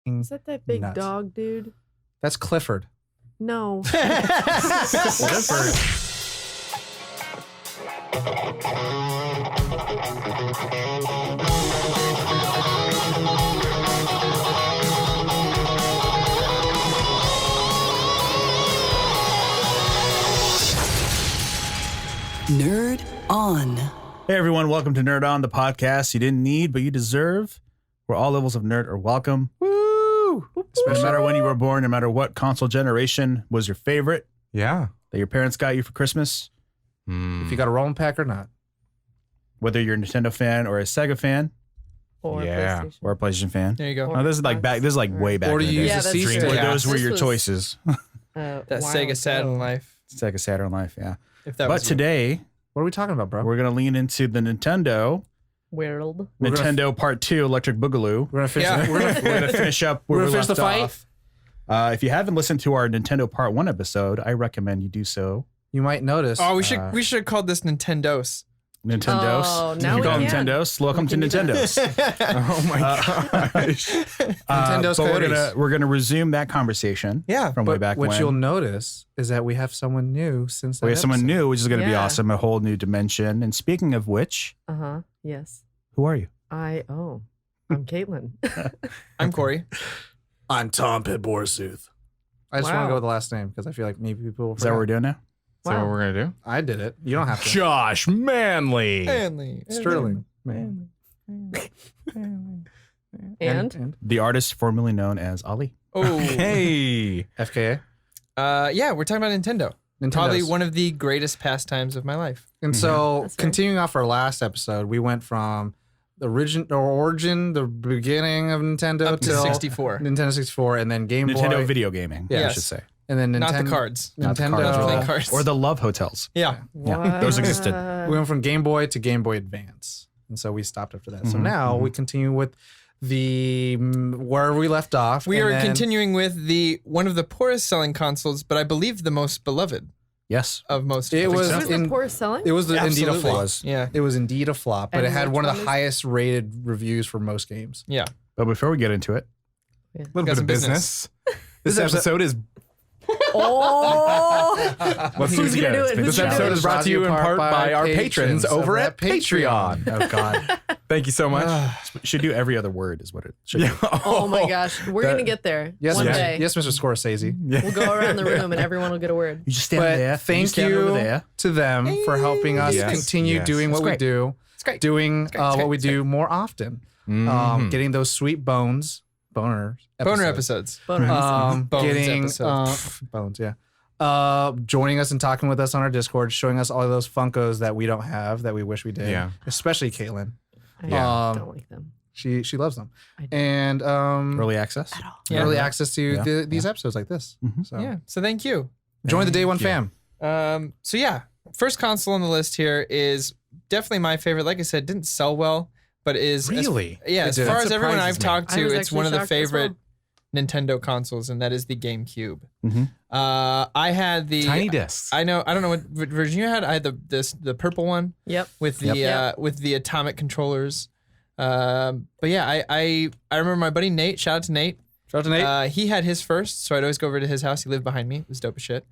Is that big nuts. dog, dude? That's Clifford. No. Clifford. Nerd On. Hey everyone, welcome to Nerd On, the podcast you didn't need but you deserve, where all levels of nerd are welcome. Woo! No matter when you were born, no matter what console generation was your favorite Yeah. that your parents got you for Christmas, If you got a rolling pack or not. whether you're a Nintendo fan or a Sega fan Or Yeah. PlayStation. or a PlayStation fan. There you go. Oh, this is like way back Or in do the you day. use Yeah, the that's C true. stick? Where Yeah. those were This your was- choices. That Wow. Sega Saturn life. Sega Saturn Life, yeah. If that But was you. today, What are we talking about, bro? we're going to lean into the Nintendo World. Part 2 Electric Boogaloo. We're gonna finish. Yeah. We're gonna, We're going to finish up where We're we gonna finish left the fight? off. If you haven't listened to our Nintendo Part 1 episode, I recommend you do so. you might notice. Oh, we should have called this Nintendos. Nintendos. Oh, If now you we call them can. Nintendos, welcome to can do that. Nintendos. Oh my gosh. Nintendo's but Coyotes. we're gonna resume that conversation. Yeah, from way But back what when. you'll notice is that we have someone new since that We have someone episode. new, which is going to be Yeah. awesome. A whole new dimension. And speaking of which, Yes. who are you? I'm Caitlin. I'm Corey. I'm Tom Pitborsooth. I just want to Wow. go with the last name because I feel like maybe people will Is that what we're doing now? Is that what Wow. we're going to do? I did it. You don't have to. Josh Manley. Manly. Sterling. Man. And? The artist formerly known as Ali. Oh. Hey. FKA. Yeah, we're talking about Nintendo. Nintendo's. Probably one of the greatest pastimes of my life. And so, That's fair. continuing off our last episode, we went from the origin, the beginning of Nintendo Up to till 64. Nintendo 64, and then Game Nintendo Boy, video gaming, I Yes. should say. and then Nintendo. Not the cards. Not the Nintendo. cards or Playing the- cards. Or the Love Hotels. Yeah. Yeah, those existed. We went from Game Boy to Game Boy Advance, and so we stopped after that. So now we continue with the where we left off. We and are then- continuing with one of the poorest selling consoles, but I believe the most beloved Yes. of most. It was It was the in- poorest selling? It was indeed a Absolutely. flop. Yeah. It was indeed a flop, but And it had which one of one the is- highest rated reviews for most games. Yeah. But before we get into it, A little Got bit some of business. This episode- episode is. Oh! Let's Who's gonna do it? This Who's gonna episode do it? is brought to you in part by our patrons over at Patreon. Oh God. Thank you so much. it should do every other word is what it should do. Oh my gosh. We're going to get there Yes, one yes, day. yes, Mr. Scorsese. We'll go around the room and everyone will get a word. You just stand But there. thank stand over you there. to them for helping us Yes, continue yes. doing what It's we great. do, It's great. doing great, what it's we great, do more often, getting those sweet boners, Boner episodes. Bonus. Bones getting episodes. bones, yeah. Joining us and talking with us on our Discord, showing us all of those Funkos that we don't have that we wish we did. Yeah. Especially Caitlin. I don't like them. She loves them. I do. And Early access. Yeah. early access to Yeah. these episodes like this. So Yeah. So thank you. join the day one fam. So yeah, first console on the list here is definitely my favorite. Like I said, didn't sell well, but is Really? as did. far That as everyone I've surprises me. talked I to, was it's one of the actually shocked as favorite Nintendo consoles, and that is the GameCube. Mhm. I had the Tiny discs. I don't know what version you had. I had the purple one Yep. with the Yep. with the atomic controllers. But yeah, I remember my buddy Nate. Shout out to Nate. Shout out to Nate. He had his first, so I'd always go over to his house. He lived behind me. It was dope as shit.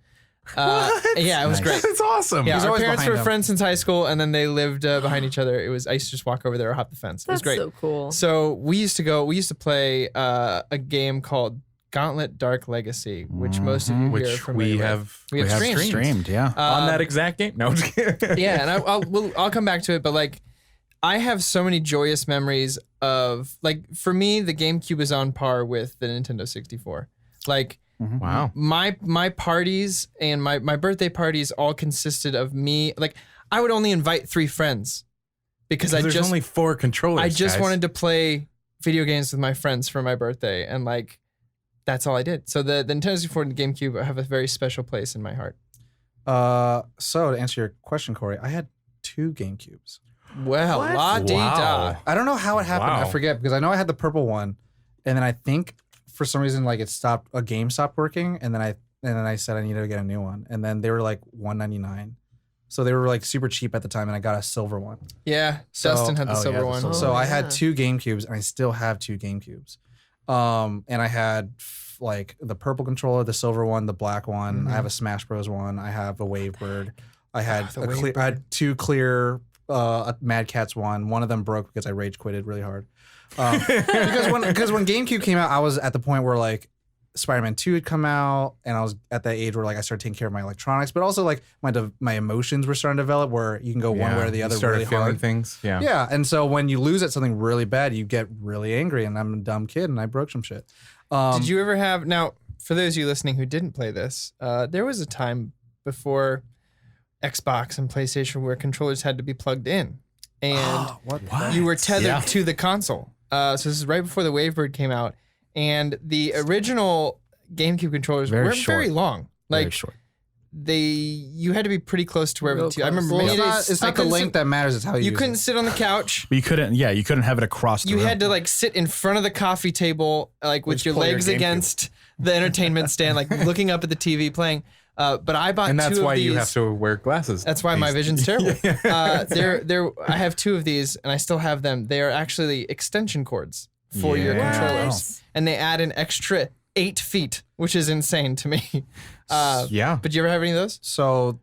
Yeah, it was great. It's awesome. Yeah, He's our always parents behind were them. friends since high school, and then they lived behind each other. I used to just walk over there or hop the fence. It was That's great. so cool. So we used to play a game called Gauntlet Dark Legacy, which most of you here are Which familiar we with. have We have streamed. Streamed, yeah. on that exact game. No, I'm just kidding. Yeah, and I'll come back to it, but like I have so many joyous memories of like for me the GameCube is on par with the Nintendo 64. Like Wow. my parties and my birthday parties all consisted of me like I would only invite 3 friends because There's only 4 controllers. I just guys. wanted to play video games with my friends for my birthday, and like that's all I did. So the Nintendo 64 and the GameCube have a very special place in my heart. So to answer your question, Corey, I had 2 GameCubes. Well, What? la dee da. Wow. I don't know how it happened. I Wow. forget because I know I had the purple one, and then I think for some reason like a game stopped working, and then I said I needed to get a new one, and then they were like $199, so they were like super cheap at the time, and I got a silver one. Yeah, So- Dustin had the oh, yeah, silver the one. silver So I yeah. had 2 GameCubes, and I still have 2 GameCubes. And I had like the purple controller, the silver one, the black one. I have a Smash Bros one. I have a Wavebird. I had I had 2 clear Mad Catz one. One of them broke because I rage quitted really hard. Because when GameCube came out, I was at the point where like Spider-Man 2 had come out, and I was at that age where like I started taking care of my electronics, but also like my emotions were starting to develop where you can go one way or the other really hard. Things. Yeah. Yeah, and so when you lose at something really bad, you get really angry, and I'm a dumb kid, and I broke some shit. Did you ever have, now, for those of you listening who didn't play this, there was a time before Xbox and PlayStation where controllers had to be plugged in, and you were tethered to the console. So this is right before the Wavebird came out, and the original GameCube controllers weren't very long. Like, very short. You had to be pretty close to wherever I remember. It's not the length that matters. It's how you couldn't use sit on the couch. But you couldn't have it across the room. You had to like sit in front of the coffee table, like with your legs against the entertainment stand, like looking up at the TV playing. But I bought 2 of these. And that's why you have to wear glasses. That's why my vision's terrible. I have 2 of these, and I still have them. They are actually extension cords for your controllers, and they add an extra 8 feet, which is insane to me. Yeah. But do you ever have any of those? So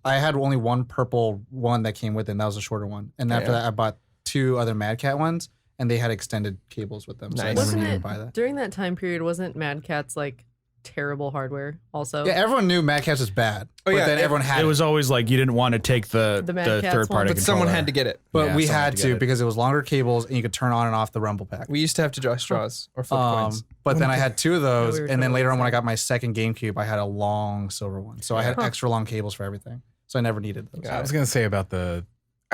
I had only one purple one that came with it, and that was a shorter one. And after that, I bought 2 other Mad Cat ones, and they had extended cables with them. So I never needed to buy that. During that time period, wasn't Mad Catz like terrible hardware also? Yeah, everyone knew Mad Catz was bad. But then everyone had it. It was always like you didn't want to take the Mad Catz third party one. But someone had to get it. But we had to because it was longer cables, and you could turn on and off the rumble pack. We used to have to draw straws or flip coins. But then I had 2 of those, we were and then totally later on when I the got my second GameCube, I had a long silver one. So I had extra long cables for everything. So I never needed those. I was gonna say about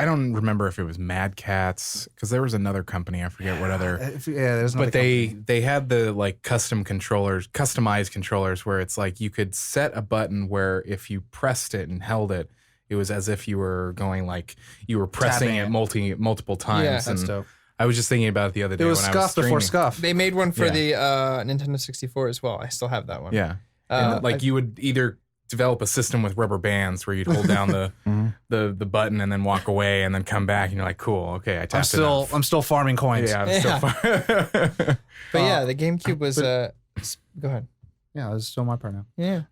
I don't remember if it was Mad Catz because there was another company. I forget what other. There's another But they had the like customized controllers where it's like you could set a button where if you pressed it and held it, it was as if you were going like you were pressing it multiple times. Yeah, that's dope. I was just thinking about it the other day. It was when Scuff I was before streaming. Scuff. They made one for the Nintendo 64 as well. I still have that one. Yeah, and like you would either develop a system with rubber bands where you'd hold down the button and then walk away and then come back and you're like, cool, okay, I tapped it off. I'm still farming coins. Yeah, I'm still But yeah, the GameCube was. Go ahead. Yeah, it's still my part now. Yeah.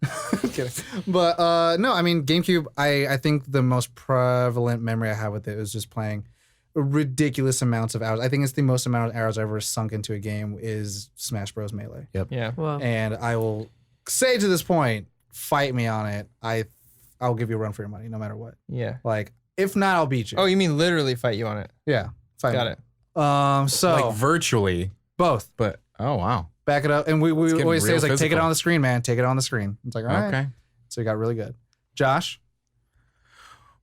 Kidding. But no, I mean GameCube. I think the most prevalent memory I have with it was just playing ridiculous amounts of hours. I think it's the most amount of hours I've ever sunk into a game is Smash Bros. Melee. Yep. Yeah. Well, And I will say to this point, fight me on it. I'll give you a run for your money, no matter what. Yeah. Like, if not, I'll beat you. Oh, you mean literally fight you on it? Yeah, fight Got me. it. So like virtually, both. but oh wow, Back it up, and we getting always say real it's like take it physical. on the screen, man. Take it on the screen. It's like all right. okay. So it got really good. Josh,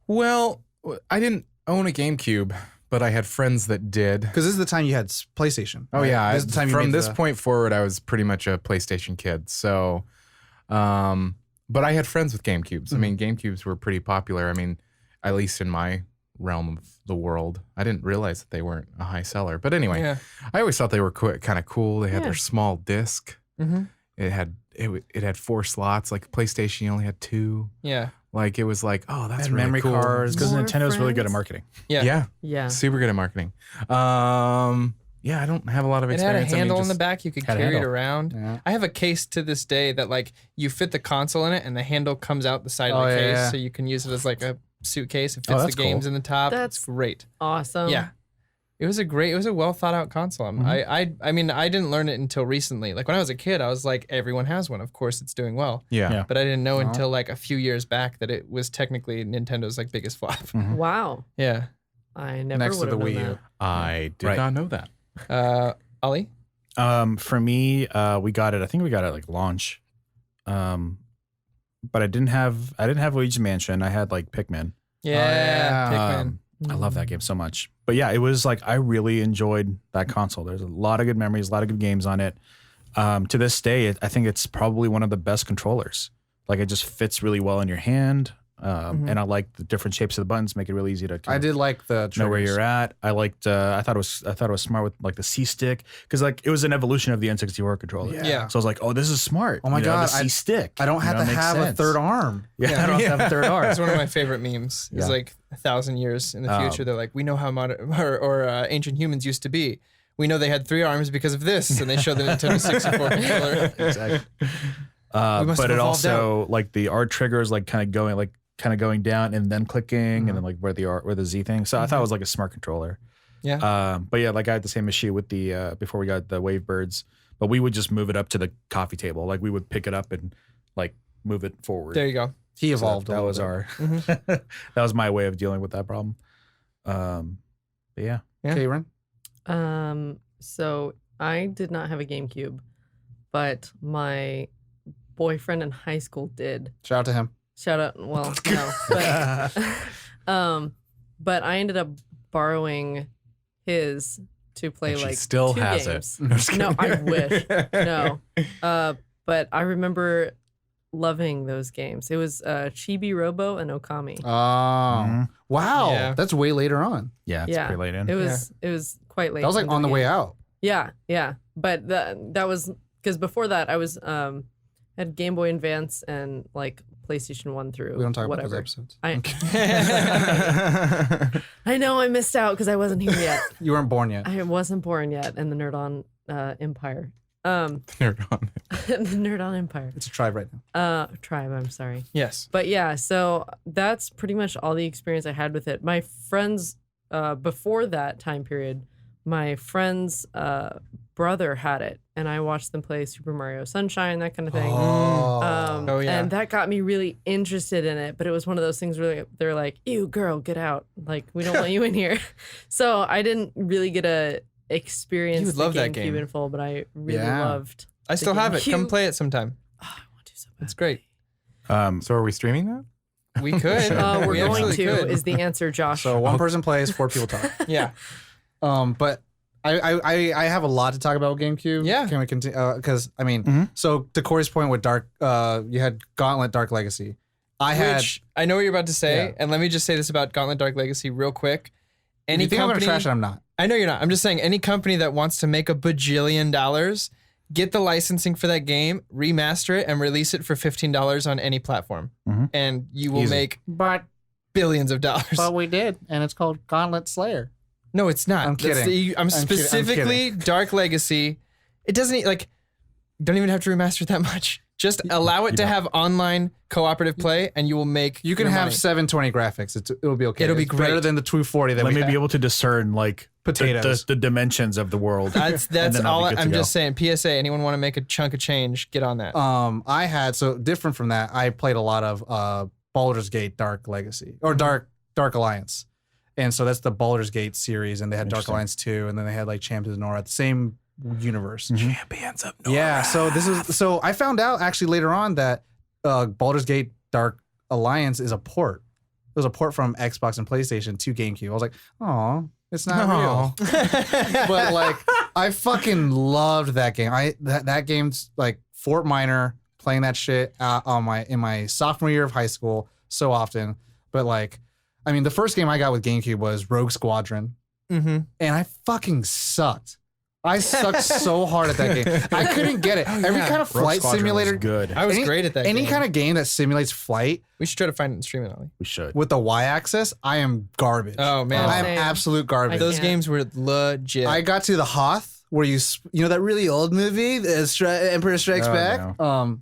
Well, I didn't own a GameCube, but I had friends that did. because this is the time you had PlayStation. Oh right? yeah, this is the time you from made this point forward, I was pretty much a PlayStation kid. So, but I had friends with GameCubes. I mean, GameCubes were pretty popular. I mean, at least in my realm of the world, I didn't realize that they weren't a high seller. But anyway, Yeah. I always thought they were kind of cool. They had Yeah. their small disc. Mm-hmm. It had 4 slots. Like PlayStation, you only had 2. Yeah. Like it was like, oh, that's Had really memory cool. cards. because More Nintendo's really good at friends? marketing. Yeah. Yeah, yeah. super good at marketing. Yeah, I don't have a lot of It had experience. a handle I mean, in the just- back. You could Had a carry it handle. around. Yeah. I have a case to this day that like you fit the console in it and the handle comes out the side Oh, of the yeah, case, yeah. so you can use it as like a suitcase. It Oh, fits the that's cool. games in the top. That's It's great. Awesome. Yeah. It was a well thought out console. I mean, I didn't learn it until recently. Like when I was a kid, I was like, everyone has one. Of course, it's doing well. Yeah. Yeah. But I didn't know until like a few years back that it was technically Nintendo's like biggest flop. Wow. Yeah. I never Next to would the have Wii known U. that. I did Right. not know that. Ollie? For me, we got it. I think we got it like launch. But I didn't have Luigi's Mansion. I had like Pikmin. Yeah. yeah. Pikmin. I love that game so much. But yeah, it was like I really enjoyed that console. There's a lot of good memories, a lot of good games on it. To this day, I think it's probably one of the best controllers. Like it just fits really well in your hand. And I like the different shapes of the buttons, make it really easy to I did like the know where triggers. you're at. I liked. I thought it was smart with like the C stick because like it was an evolution of the N64 controller. Yeah. So I was like, oh, this is smart. Oh my You know, God, the C stick. I don't have to have a third arm. Yeah, I don't have to have a third arm. It's one of my favorite memes. It's Yeah. like 1,000 years in the future. They're like, we know how modern or ancient humans used to be. we know they had 3 arms because of this, and they showed the Nintendo 64 controller. Exactly. must But have it evolved also like the R trigger is like kind of going down and then clicking, and then like where the Z thing. So I thought it was like a smart controller. Yeah. But yeah, like I had the same issue with the before we got the Wavebirds, but we would just move it up to the coffee table. Like we would pick it up and like move it forward. There you go. He So evolved. that was our that was my way of dealing with that problem. But yeah. Yeah. Karen. So I did not have a GameCube, but my boyfriend in high school did. Shout out to him. Shout out, well, no, but I ended up borrowing his to play And she like still 2 has games. it. No, just No, I kidding. wish. No, but I remember loving those games. It was Chibi Robo and Okami. Oh, wow. Yeah. That's way later on. Yeah, it's Yeah. pretty late in. It was quite late. That was like into on the way game. out. Yeah, yeah. But that was because before that I was had Game Boy Advance and like PlayStation 1 through We don't talk whatever. about those episodes. I know I missed out because I wasn't here yet. You weren't born yet. I wasn't born yet in the Nerd On Empire. Nerd on it. The Nerd On Empire. It's a tribe right now. Tribe, I'm sorry. Yes. But yeah, so that's pretty much all the experience I had with it. My friends, before that time period, my friend's brother had it, and I watched them play Super Mario Sunshine, that kind of thing. Oh, yeah. And that got me really interested in it, but it was one of those things where they're like, "Ew, girl, get out! Like, we don't want you in here." So I didn't really get a experience You would the love that GameCube game. in full, but I really Yeah. loved. I still have it. Come GameCube. play it sometime. Oh, I want to so bad. It's great. So are we streaming that? We could. We're We going absolutely to could. is the answer, Josh. So one person plays, 4 people talk. Yeah. But I have a lot to talk about with GameCube. Yeah. Can we continue? Because I mean, so to Corey's point with Dark, you had Gauntlet Dark Legacy. Which I know what you're about to say, Yeah. and let me just say this about Gauntlet Dark Legacy real quick. Any you think I'm company, gonna trash it? I'm not. I know you're not. I'm just saying any company that wants to make $1 bajillion, get the licensing for that game, remaster it, and release it for $15 on any platform, and you will Easy. make But billions of dollars. we did, and it's called Gauntlet Slayer. No, it's not. I'm That's kidding. I'm kidding. specifically Dark Legacy. It doesn't like. Don't even have to remaster it that much. Just allow it to have online cooperative play, and you will make. You can your have money. 720 graphics. It'll be okay. It'll be It's better great. than the 240 that Let we me have. be able to discern like Potatoes. the dimensions of the world. That's And then I'll all. be good to I'm go. just saying. PSA. Anyone want to make a chunk of change? Get on that. I had, so different from that, I played a lot of Baldur's Gate Dark Legacy or Dark Alliance. And so that's the Baldur's Gate series, and they had Dark Interesting. Alliance 2, and then they had like Champions of Nora, the same universe. Champions of Nora. Yeah, so I found out actually later on that Baldur's Gate Dark Alliance is a port. It was a port from Xbox and PlayStation to GameCube. I was like, oh, it's not real. But like, I fucking loved that game. That game's like Fort Minor, playing that shit in my sophomore year of high school so often. But like, I mean, the first game I got with GameCube was Rogue Squadron, Mm-hmm. and I fucking sucked. I sucked so hard at that game. I couldn't get it. Every yeah. kind of Rogue flight Squadron simulator, was good. I was great at that. any game. kind of game that simulates flight We should try to find it and stream it, Ollie. We should. with the y-axis, I am garbage. Oh man, I am Same. absolute garbage. those can't. games were legit. I got to the Hoth where you know that really old movie, Emperor Strikes Oh, Back.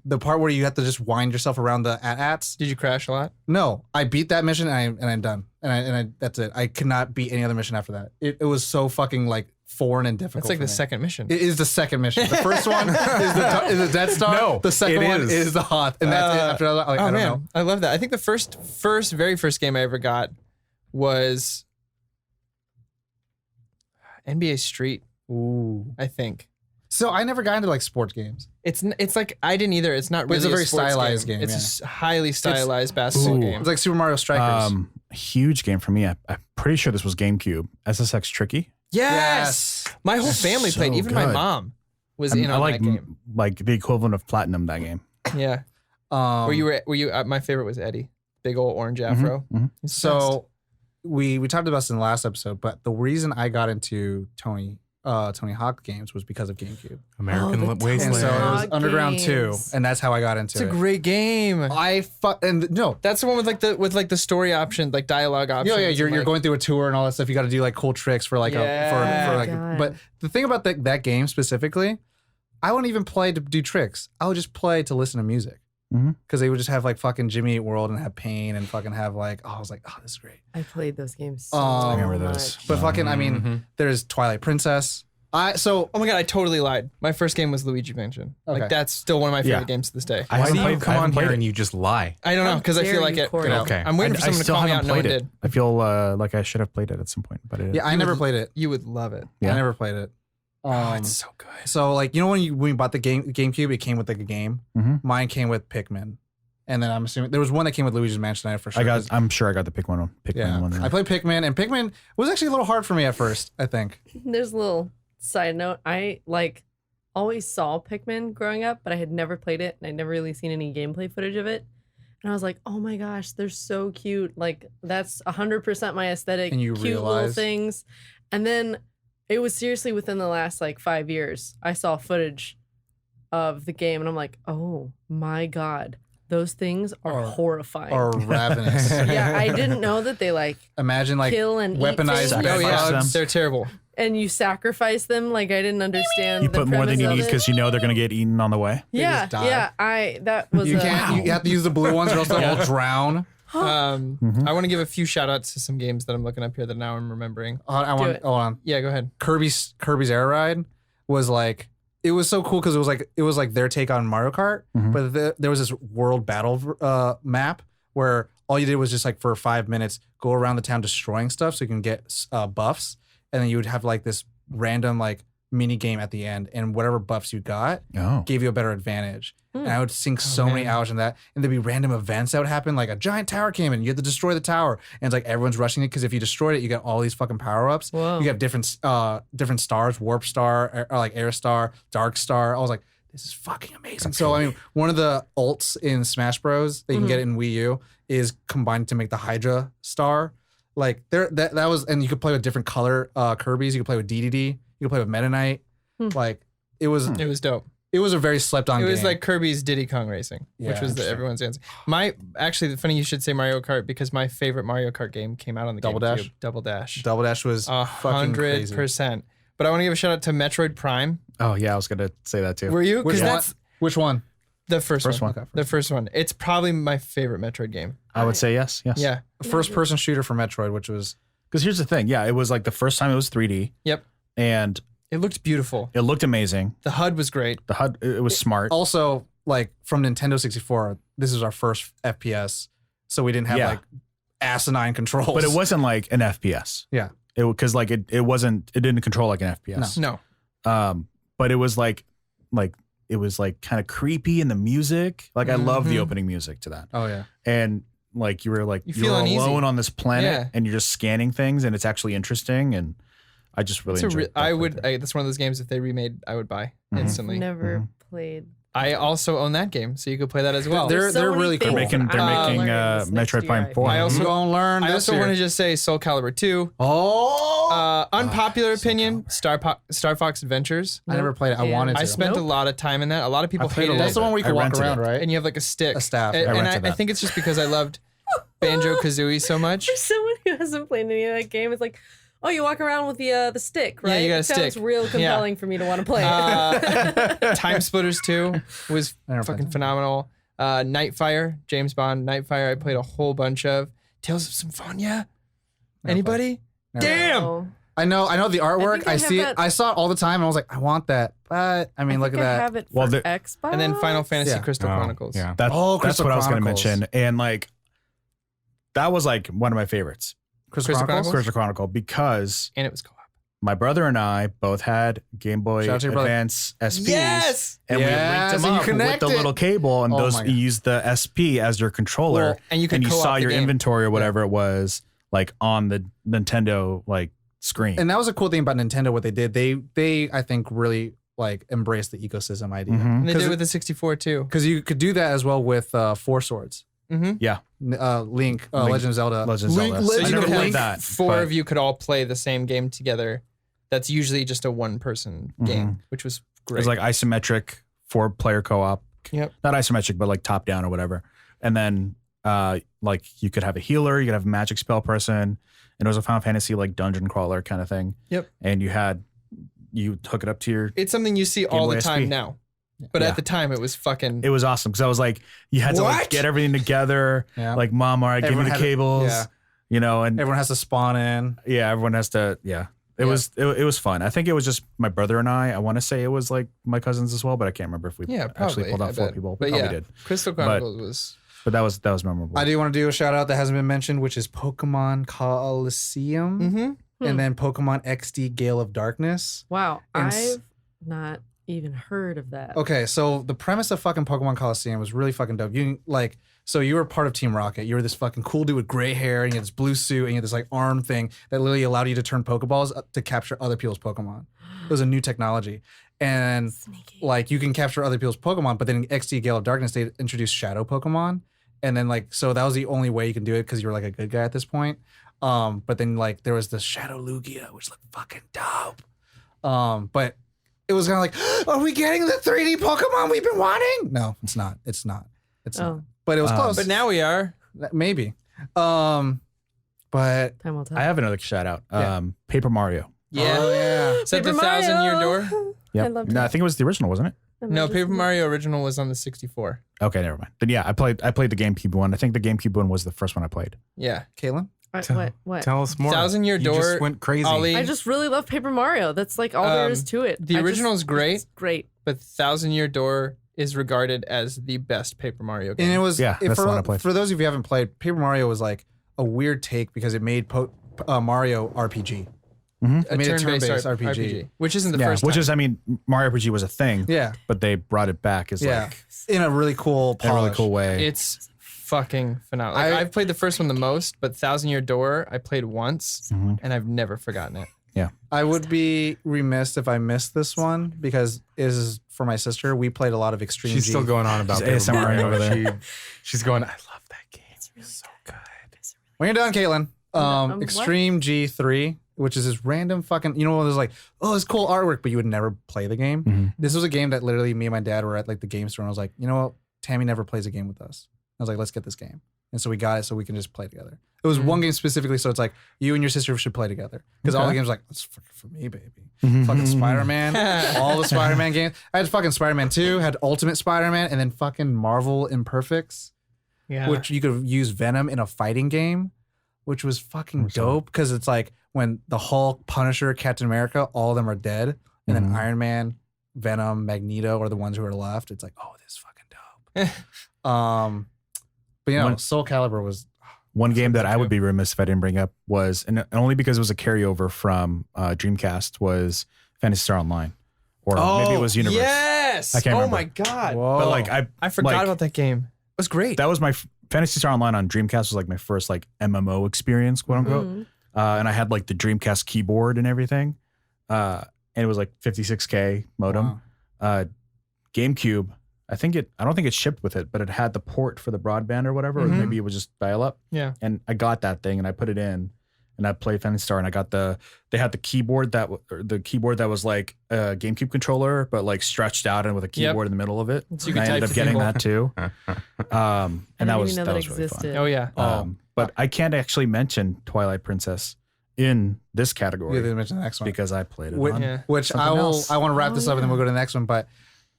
The part where you have to just wind yourself around the AT-ATs. Did you crash a lot? No, I beat that mission and I'm done. And I that's it. I could not beat any other mission after that. It was so fucking like foreign and difficult. That's like for the me. second mission. It is the second mission. The first one is the Death Star. No, the second it one is. is the Hoth, and that's it. After that, like, oh I don't man, know. I love that. I think the very first game I ever got was NBA Street. Ooh. I think So I never got into like sports games. it's like I didn't either. It's not But really it's a very sports stylized game, It's yeah. a highly stylized basketball Ooh. game. It's like Super Mario Strikers. Huge game for me. I'm pretty sure this was GameCube. SSX Tricky. Yes, my whole family So played. Even my good. mom was I in on like that game. like the equivalent of platinum that game. Yeah. Were you? My favorite was Eddie, big old orange afro. He's the best. So we talked about this in the last episode, but the reason I got into Tony Tony Hawk games was because of GameCube. American the Wasteland. And so it was Hawk Underground 2, games. and that's how I got into It's it. a great game. No. That's the one with like the story option, like dialogue options. Yeah, you're and, like, going through a tour and all that stuff. You got to do like cool tricks for like Yeah. for like. God. But the thing about that game specifically, I wouldn't even play to do tricks. I would just play to listen to music. Mhm. Because they would just have like fucking Jimmy Eat World and have Pain and fucking have like, I was like, oh, this is great. I played those games so I remember much. those. But fucking, I mean, Mhm. there's Twilight Princess. Oh my god, I totally lied. My first game was Luigi Mansion. Okay. Like that's still one of my favorite Yeah. games to this day. I Why haven't do you played- come I on haven't here played and it. you just lie? I don't know How because I dare feel like you, it. Corey. Okay. I'm waiting for someone to still call me out haven't and no one played it. did. I feel like I should have played it at some point, but it, Yeah, I never played it. You would love it. Yeah. I never played it. Oh, it's so good. So like, you know, when you bought the GameCube, it came with like a game. Mhm. Mine came with Pikmin. And then I'm assuming there was one that came with Luigi's Mansion. I for sure. 'cause- I'm sure I got the Pikmin one. yeah, one. I played Pikmin, and Pikmin was actually a little hard for me at first. I think. There's a little side note. I like always saw Pikmin growing up, but I had never played it and I'd never really seen any gameplay footage of it. And I was like, oh my gosh, they're so cute. Like that's 100% my aesthetic. And you cute little realize- things. And then it was seriously within the last like 5 years, I saw footage of the game and I'm like, oh my God, those things are horrifying. Or ravenous. yeah, I didn't know that they like Imagine like kill and eat weaponized things. bed Oh yeah, bugs. they're terrible. And you sacrifice them. Like I didn't understand. You the put more than premise you of need it. because you know they're gonna get eaten on the way. Yeah, just die. yeah. That was You a, can't. You have to use the blue ones, or else they'll all drown. I want to give a few shout outs to some games that I'm looking up here that now I'm remembering. Hold it. on. Yeah, go ahead. Kirby's Air Ride was like, it was so cool because it was like their take on Mario Kart, Mhm. but there was this world battle map where all you did was just like for 5 minutes go around the town destroying stuff so you can get buffs, and then you would have like this random like mini game at the end, and whatever buffs you got Oh, gave you a better advantage. And I would sink so many hours in that, and there'd be random events that would happen, like a giant tower came in, you had to destroy the tower, and it's like everyone's rushing it because if you destroyed it, you get all these fucking power ups. Whoa. You have different stars, warp star, or like air star, dark star. I was like, this is fucking amazing. So I mean, one of the ults in Smash Bros that you can get in Wii U is combined to make the Hydra star. Like that was, and you could play with different color Kirby's. You could play with DDD. You could play with Meta Knight. Like it was dope. it was a very slept on It game. was like Kirby's Diddy Kong Racing, which Yeah, was everyone's answer. Actually, funny you should say Mario Kart because my favorite Mario Kart game came out on the Double GameCube. Dash? Double Dash. Double Dash was fucking crazy. 100%. But I want to give a shout out to Metroid Prime. oh yeah, I was gonna say that too. Were you? Which Because one? that's Which one? the first one. Okay, The first one. It's probably my favorite Metroid game. I would say yes. Yeah. First person shooter for Metroid, which was Because here's the thing. Yeah, it was like the first time it was 3D, Yep. and It looked beautiful. it looked amazing. The HUD was great. The HUD, it was smart. also like from Nintendo 64. This was our first FPS, so we didn't have Yeah. like asinine controls. But it wasn't like an FPS. Yeah. It because like it didn't control like an FPS. No. But it was like it was like kind of creepy in the music. Like I love the Mhm. opening music to that. Oh yeah. And like you were like You you're feel uneasy. alone on this planet Yeah. and you're just scanning things and it's actually interesting and I just really enjoyed that part there. That's one of those games if they remade, I would buy instantly. never played. I also own that game, so you could play that as well. They're- So many really cool. things They're that I'm making learning this next Metroid year, Prime I 4. think. I also- You gonna learn. I this also year. want to just say Soul Calibur 2. Unpopular opinion, Star Fox Adventures. I never played it. I wanted to. I spent a Nope. lot of time in that. A lot of people I played hated a it. lot. That's the one where you I can walk rented around, it. right? And you have like a stick. A staff. And, I and rented I that. think it's just because I loved Banjo Kazooie so much. For someone who hasn't played any of that game, it's like, oh, you walk around with the stick, right? Yeah, you got a it sounds stick. real Yeah. compelling for me to want to play it. Time Splitters 2 was I never played fucking that. phenomenal. Nightfire, James Bond, Nightfire, I played a whole bunch of. Tales of Symphonia? Anybody? Never Damn! Oh. I know the artwork. think I I have see it. that- I saw it all the time, and I was like, I want that. But I mean, look at I that. have it for Well, the- Xbox. And then Final Fantasy Yeah. Crystal Oh, Chronicles. Yeah. That's Crystal what I was going to Chronicles. mention. And like, that was like one of my favorites, Crystal Crystal Chronicles. Crystal Chronicle, because And it was co-op. my brother and I both had Game Boy Shout out to your brother. Advance SPs. Yes! And Yeah, we linked them so you up with connect the it. little cable, and Oh those my you God. used the SP as your controller, Well, and you could co-op saw the your game. inventory or whatever it was, like on the Nintendo like screen. And that was a cool thing about Nintendo. What they did, they I think really like embraced the ecosystem idea. Mhm. And they did 'Cause it with the 64 too. Because you could do that as well with Four Swords, Mm-hmm. Yeah, Link, Link- Legend of Zelda. Legend of Link- Zelda. Legend I never of played Link. that. Four but of you could all play the same game together. that's usually just a one-person game, which was It great. was like isometric 4-player co-op. Yep. Not isometric, but like top down or whatever. And then like you could have a healer, you could have a magic spell person, and it was a Final Fantasy like dungeon crawler kind of thing. Yep. And you hook it up to your. It's something you see all Boy the time SP. now, but Yeah. at the time it was fucking. It was awesome because I was like, you had to like What? get everything together. Yeah. Like, Mom, all right, give me Everyone the had to- cables. yeah. You know, and Everyone has to spawn in. yeah, everyone has to. Yeah. It was fun. I think it was just my brother and I. I want to say it was like my cousins as well, but I can't remember if we Yeah, actually probably, pulled I out 4 bet. people. We But probably yeah. did. Crystal Chronicles was. But that was memorable. I do want to do a shout out that hasn't been mentioned, which is Pokemon Coliseum, Mm-hmm. and then Pokemon XD Gale of Darkness. Wow, And I've not even heard of that. Okay, so the premise of fucking Pokemon Coliseum was really fucking dope. So you were part of Team Rocket. You were this fucking cool dude with gray hair, and you had this blue suit, and you had this like arm thing that literally allowed you to turn Pokeballs up to capture other people's Pokemon. It was a new technology. And like you can capture other people's Pokemon, but then in XD Gale of Darkness, they introduced Shadow Pokemon. And then like, so that was the only way you can do it because you were like a good guy at this point. But then like there was the Shadow Lugia, which looked fucking dope. But it was kind of like, are we getting the 3D Pokemon we've been wanting? No, it's not. It's not. It's not. Oh, But it was close. But now we are. Maybe. But time will tell. I have another shout out. Yeah. Paper Mario. Yeah. oh yeah. Is that Paper the 1,000-year Mario. door? Yep. I loved No, I it. think it was the original, wasn't it? No, Paper Mario original was on the 64. Okay, never mind. Then yeah, I played the GameCube one. I think the GameCube one was the first one I played. Yeah. Caitlin? What? Tell us more. 1,000-Year You Door, just went crazy. Ollie. I just really love Paper Mario. That's like all there is to it. the original is great. It's great. But 1,000-Year Door is regarded as the best Paper Mario game. And it was Yeah, that's the one I played. for those of you who haven't played, Paper Mario was like a weird take because it made Mario RPG. It made a turn-based RPG. which isn't the Yeah, first which time. is, I mean, Mario RPG was a thing. Yeah. But they brought it back as Yeah. like In a really cool in a really polish. cool way. It's fucking phenomenal. Like, I've played the first one the most, but 1,000-Year Door I played once, and I've never forgotten it. I would be remiss if I missed this one because it is for my sister. We played a lot of Extreme She's G. still going on about She's Paper ASMR Mario over there. She's going, I love that game. It's so good. When you're done, Caitlin, what? Extreme G3, which is this random fucking, you know, there's like, oh, it's cool artwork, but you would never play the game. This was a game that literally me and my dad were at like the game store and I was like, you know what? Tammy never plays a game with us. I was like, let's get this game. And so we got it so we can just play together. It was one game specifically, so it's like you and your sister should play together. Because all the games are like, that's for me, baby. Fucking Spider-Man, all the Spider-Man games. I had fucking Spider-Man 2, had Ultimate Spider-Man, and then fucking Marvel Imperfects, Yeah. which you could use Venom in a fighting game, which was fucking dope because it's like when the Hulk, Punisher, Captain America, all of them are dead, and then Iron Man, Venom, Magneto are the ones who are left. It's like, oh, this is fucking dope. But you know, Soul Calibur was One game that I would be remiss if I didn't bring up was, and only because it was a carryover from Dreamcast, was Phantasy Star Online, or maybe it was Universe. Yes. I can't Oh remember. my god. whoa. But like I forgot about that game. It was great. that was my Phantasy Star Online on Dreamcast was like my first like MMO experience, quote unquote. And I had like the Dreamcast keyboard and everything, and it was like 56K modem. GameCube. I don't think it shipped with it, but it had the port for the broadband or whatever, or maybe it was just dial up. Yeah. And I got that thing and I put it in and I played Phantasy Star and I got they had the keyboard that was like a GameCube controller, but like stretched out and with a keyboard in the middle of it. So you And could I type ended up to getting people. that too. And I that didn't was even know that that was really fun. existed. Oh yeah. But I can't actually mention Twilight Princess in this category you didn't mention the next one. because I played it Which, on. Yeah. which I something will. else. I want to wrap this up and then we'll go to the next one. But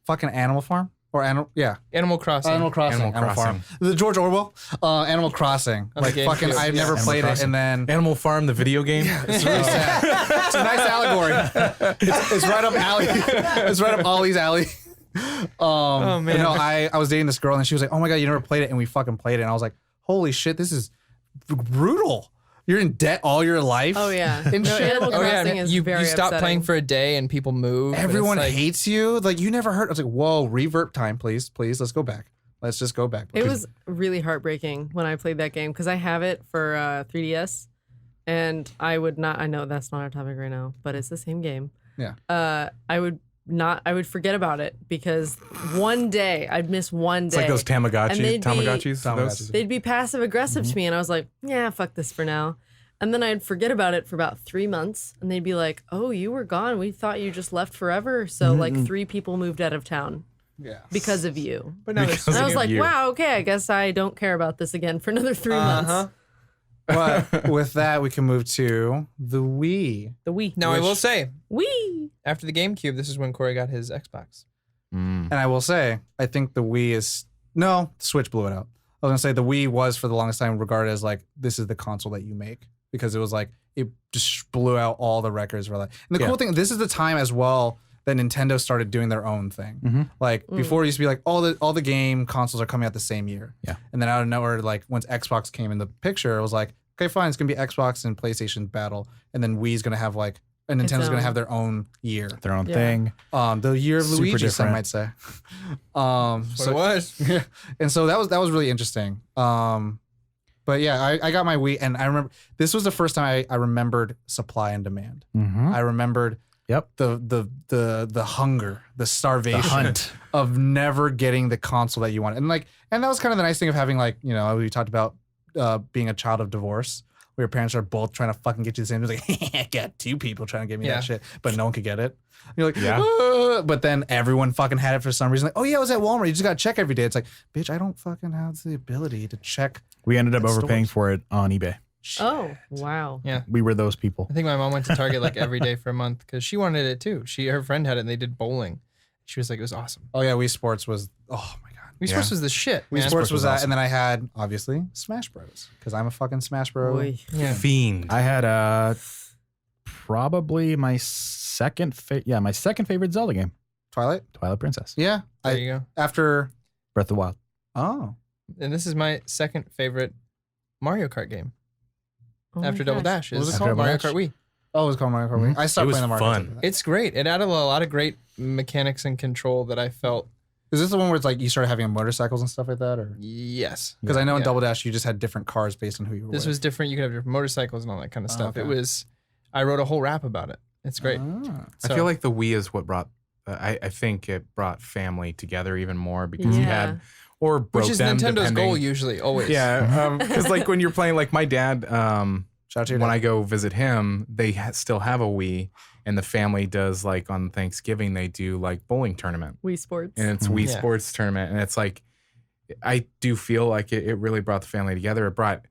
fucking Animal Farm or Animal Crossing. Animal Crossing, Animal Farm, the George Orwell, Animal Crossing. On Like the fucking, GameCube. I've never Animal played it, Crossing. and then Animal Farm, the video game. it's really sad. It's a nice allegory. It's right up alley. It's right up Ollie's alley. Oh man. But no, I was dating this girl and she was like, "Oh my god, you never played it," and we fucking played it, and I was like, "Holy shit, this is brutal." You're in debt all your life. Oh yeah. And No, shit. Animal Oh yeah, Crossing is you very stop upsetting. playing for a day and people move. and it's Everyone like, hates you. Like you never heard. I was like, "Whoa, reverb time, please. Let's go back. Let's just go back." It was really heartbreaking when I played that game because I have it for 3DS, and I would not. I know that's not our topic right now, but it's the same game. Yeah. I would forget about it because one day I'd miss one day. It's like those And they'd be- Tamagotchis. Those? They'd be passive aggressive to me, and I was like, "Yeah, fuck this for now." And then I'd forget about it for about 3 months. And they'd be like, oh, you were gone. We thought you just left forever. So like 3 people moved out of town because of you. But now Because And I of was like, you. wow, okay, I guess I don't care about this again for another 3 months. But with that, we can move to the Wii. The Wii. Now I will say, Wii. after the GameCube, this is when Corey got his Xbox. And I will say, I think the Wii is the Switch blew it out. I was gonna say the Wii was for the longest time regarded as like this is the console that you make because it was like it just blew out all the records for like. And the cool thing, this is the time as well that Nintendo started doing their own thing. Like before, it used to be like all the game consoles are coming out the same year. Yeah. And then out of nowhere, like once Xbox came in the picture, it was like, okay, fine, it's gonna be Xbox and PlayStation battle, and then Wii's gonna have like. And Nintendo's gonna have their own year, Their own thing. the year of Super Luigi, some different. might say. What it was. And so that was really interesting. But yeah, I got my Wii, and I remember this was the first time I remembered supply and demand. I remembered the hunger, the starvation hunt. of never getting the console that you wanted, and that was kind of the nice thing of having we talked about being a child of divorce. Where your parents are both trying to fucking get you the same. It's like, I got 2 people trying to get me that shit, but no one could get it. And you're like, "Ah," but then everyone fucking had it for some reason. Like, oh yeah, I was at Walmart. You just gotta check every day. It's like, bitch, I don't fucking have the ability to check. We ended up At overpaying stores. for it on eBay. Oh, wow. Yeah. We were those people. I think my mom went to Target like every day for a month because she wanted it too. Her friend had it and they did bowling. She was like, it was awesome. Oh yeah, Wii Sports was. Oh my god. Wii Sports was the shit. Wii man. Sports was that, awesome. Mm. and then I had obviously Smash Bros. Because I'm a fucking Smash Bro. Boy. Yeah. Fiend. I had probably my second favorite Zelda game, Twilight. Twilight Princess, Yeah. There you go. After. Breath of the Wild. Oh. And this is my second favorite Mario Kart game Oh my after Double gosh. Dash. What was it Is called? Mario Double Kart Wii. Oh, it was called Mario Kart Wii. I stopped It was playing the Mario Kart fun. after that. It's great. It added a lot of great mechanics and control that I felt. Is this the one where it's like you started having motorcycles and stuff like that, or? Yes. Because I know in Yeah. Double Dash you just had different cars based on who you were. This with. was different. You could have different motorcycles and all that kind of stuff. okay. It was. I wrote a whole rap about it. It's great. Ah. I So- feel like the Wii is what brought. I think it brought family together even more because you Yeah. had or broke Which is them, Nintendo's depending. goal usually, always. Yeah, because like when you're playing, like my dad, Shout out to your when dad. I go visit him, they still have a Wii, and the family does like on Thanksgiving they do like bowling tournament, Wii Sports. and it's Wii Yeah. Sports tournament, and it's like I do feel like it really brought the family together. It brought,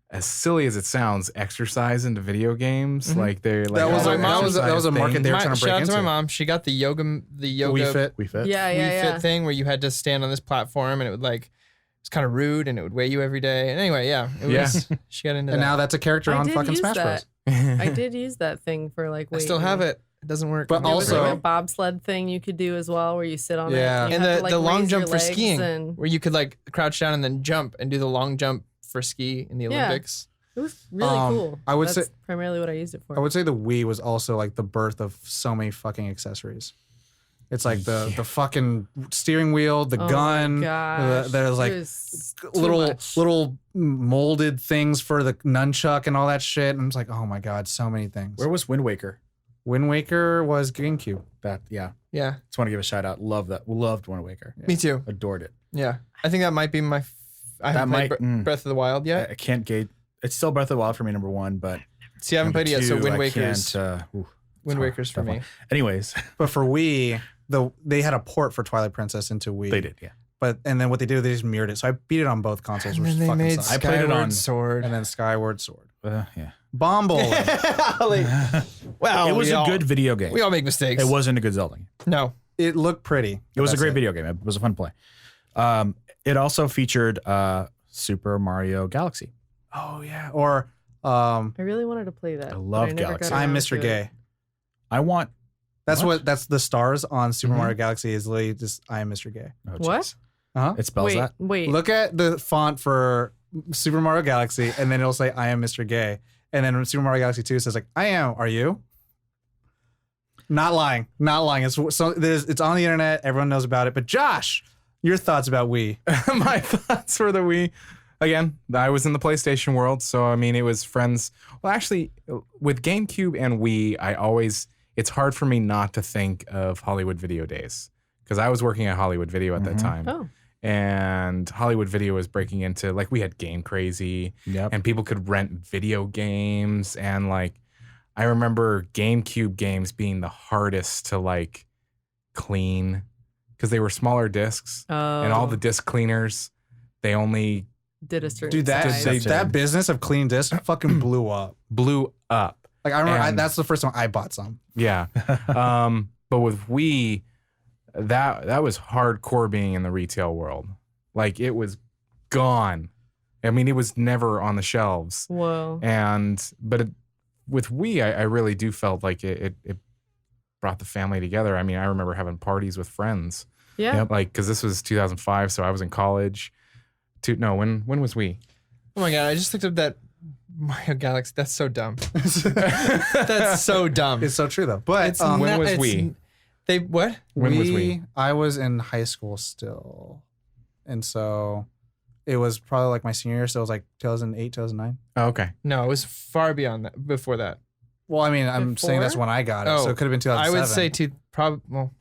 as silly as it sounds, exercise into video games. Mhm. Like they're like That was all a- the that was a exercise market they were thing. trying to break shout out to my into. mom. She got the yoga Wii Fit. We fit. yeah, Wii yeah, yeah. Fit thing where you had to stand on this platform and it would like it's kind of rude and it would weigh you every day. And anyway, yeah, it Yeah. was. She got into And that. now that's a character I on did fucking use Smash that. Bros. I did use that thing for like I still weight have and- it. It doesn't work. But There was also- like a bobsled thing you could do as well, where you sit on Yeah. it. and you the, have to, like, the long raise your jump for legs skiing, and where you could like crouch down and then jump and do the long jump for ski in the Yeah. Olympics. it was really cool. I would That's say- primarily what I used it for. I would say the Wii was also like the birth of so many fucking accessories. It's like the fucking steering wheel, the Oh my gun. gosh. There's like It was too little much. little molded things for the nunchuck and all that shit. And it's like, oh my god, so many things. Where was Wind Waker? Wind Waker was GameCube. That yeah. Yeah, Just want to give a shout out. Love that. Loved Wind Waker. me too. Adored it. Yeah, I think that might be my. I haven't That played might- Breath of the Wild yet. I can't gauge. It's still Breath of the Wild for me, number one, but See, I haven't number played it yet. So two, Wind I Waker's can't, ooh, Wind Waker's for tough me. one. Anyways, But for Wii, they had a port for Twilight Princess into Wii. they did. Yeah. And then what they did, they just mirrored it. So I beat it on both consoles, And which then they fucking made sucks. I played it Skyward on- Sword. And then Skyward Sword. Yeah. Bomb Bowling. Well, It was we a all- good video game. We all make mistakes. It wasn't a good Zelda game. No. It looked pretty. It was a That's great video game. It was a fun play. It also featured Super Mario Galaxy. Oh yeah. Or I really wanted to play that. I but love never got Galaxy. I'm around Mr. to it. Gay. I want. That's the stars on Super Mhm. Mario Galaxy is literally just I am Mr. Gay. Oh, What? jeez. Uh-huh. It spells Wait, that. wait. Look at the font for Super Mario Galaxy, and then it'll say I am Mr. Gay. And then Super Mario Galaxy 2 says like I am. Are you? Not lying. Not lying. It's on the internet. Everyone knows about it. But Josh, your thoughts about Wii? My thoughts for the Wii. Again, I was in the PlayStation world, so I mean, it was friends. Well, actually, with GameCube and Wii, it's hard for me not to think of Hollywood Video Days because I was working at Hollywood Video at that time. Oh. and Hollywood Video was breaking into, like, we had Game Crazy, Yep. and people could rent video games, and like I remember GameCube games being the hardest to like clean because they were smaller discs, and all the disc cleaners, they only did a certain Dude, size. that business of cleaning discs fucking blew up. Like I remember And- that's the first time I bought some. Yeah. But with Wii, that was hardcore being in the retail world. Like it was gone. I mean, it was never on the shelves. Whoa. But with Wii, I really do felt like it brought the family together. I mean, I remember having parties with friends. Yeah. Like, because this was 2005, so I was in college. When was Wii? Oh my god! I just looked up that Mario Galaxy. That's so dumb. That's so dumb. It's so true though. But It's when not- was it's- Wii? They what? When was Wii? I was in high school still, and so it was probably like my senior year. So it was like 2008, 2009. Oh, okay. No, it was far beyond that. Before that, Well, I mean, I'm saying that's Before? when I got it, so Oh, it could have been 2007. I would say well,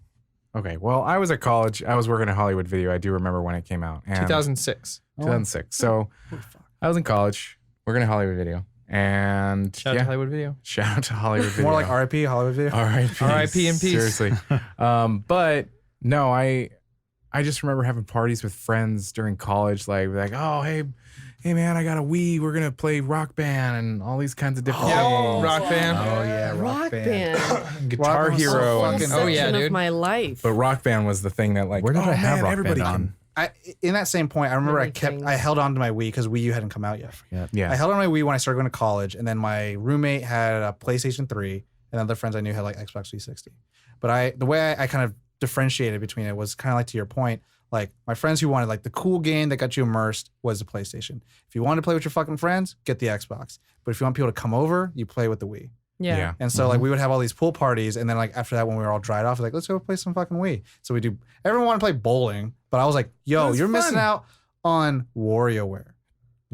Okay. Well, I was at college. I was working at Hollywood Video. I do remember when it came out. And 2006. 2006. So I was in college, working at Hollywood Video. And Shout out to Hollywood Video. shout out to Hollywood Video. more like RIP Hollywood Video. R.I.P. R.I.P. in peace. Seriously. But no, I just remember having parties with friends during college, like oh hey man, I got a Wii. We're gonna play Rock Band and all these kinds of different Yeah, games. Rock Band. Oh yeah, Rock Band. Guitar Rock Band was so Hero. fucking And, dope. Oh, yeah, Section dude. of my life. but Rock Band was the thing that like Where did I have Rock everybody Band can. on? In that same point, I remember Many things. I held on to my Wii because Wii U hadn't come out yet. Yeah. I held on to my Wii when I started going to college, and then my roommate had a PlayStation 3, and other friends I knew had like Xbox 360. But the way I kind of differentiated between it was kind of like to your point, like my friends who wanted like the cool game that got you immersed was the PlayStation. If you wanted to play with your fucking friends, get the Xbox. But if you want people to come over, you play with the Wii. yeah. And so like we would have all these pool parties, and then like after that when we were all dried off, like let's go play some fucking Wii. So we do. Everyone wanted to play bowling, but I was like, yo, That's you're missing fun. out on WarioWare.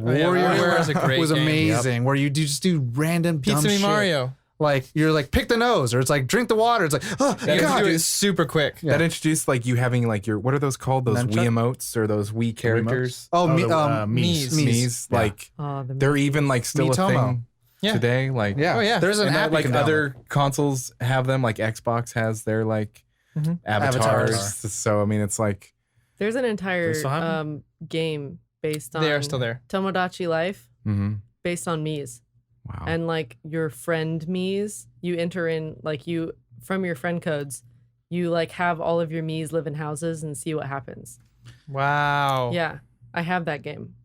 Oh, yeah, WarioWare is a great was game. amazing. Where you just do random Pizza dumb Me shit. Mario. Like you're like pick the nose, or it's like drink the water. It's like oh You have god, to do dude. it super quick. Yeah. That introduced like you having like your what are those called? Those Nunchuck? Wii emotes or those Wii characters? Oh, me, Mies. Mies. Yeah. Like Oh, the they're even like still a Miitomo. thing Yeah. today. Like yeah. Oh, yeah. There's an and app that, like you can download. other consoles have them. Like Xbox has their like avatars. Avatars. So I mean, it's like There's an entire They still have game based on They are still there. Tomodachi Life based on Mies. wow. And like your friend Mies, you enter in like you from your friend codes, you like have all of your Mies live in houses and see what happens. Wow. Yeah. I have that game.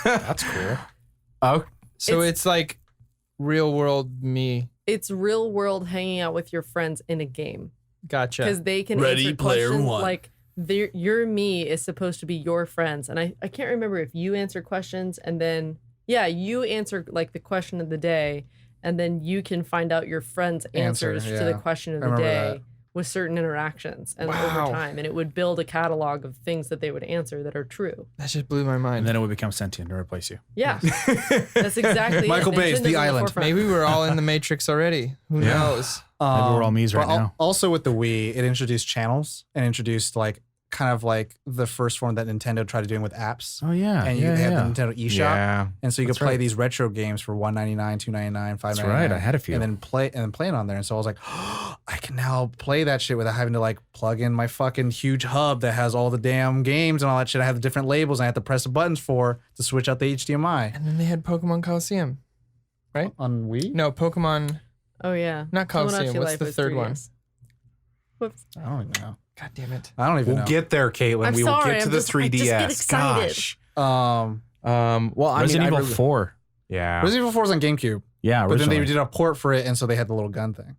That's cool. Oh, So it's like real world me. It's real world hanging out with your friends in a game. Gotcha. Because they can Ready answer Player questions One. like your me is supposed to be your friends. And I can't remember if you answer questions and then you answer like the question of the day, and then you can find out your friends' answers to the yeah. question of I the remember day that. with certain interactions and Wow. over time. And it would build a catalog of things that they would answer that are true. That just blew my mind. And then it would become sentient and replace you. Yeah. That's exactly Michael it. Bay's Nintendo's The in Island. forefront. Maybe we're all in the Matrix already. Who knows? Maybe we're all Mies right but now. Also with the Wii, it introduced channels and introduced like kind of like the first form that Nintendo tried to do with apps. Oh yeah. And you had the Nintendo eShop. yeah. And so you That's could play right. these retro games for $1.99, $2.99, $5.99. That's right. I had a few. And then play it on there. And so I was like, I can now play that shit without having to like plug in my fucking huge hub that has all the damn games and all that shit. I have the different labels and I have to press the buttons for to switch out the HDMI. And then they had Pokemon Coliseum. On Wii? No, Pokemon. Oh, yeah. Not Coliseum. Tomodachi What's Life the was third 3 one? years. Whoops. I don't even know. God damn it. I don't even We'll know. get there, Caitlin. I'm We will sorry, get to I'm the just- I 3DS. just get excited. Gosh. um, Well, I Resident mean, Evil I really, 4. Yeah. Resident Evil 4 was on GameCube, Yeah, but then originally. they did a port for it, and so they had the little gun thing.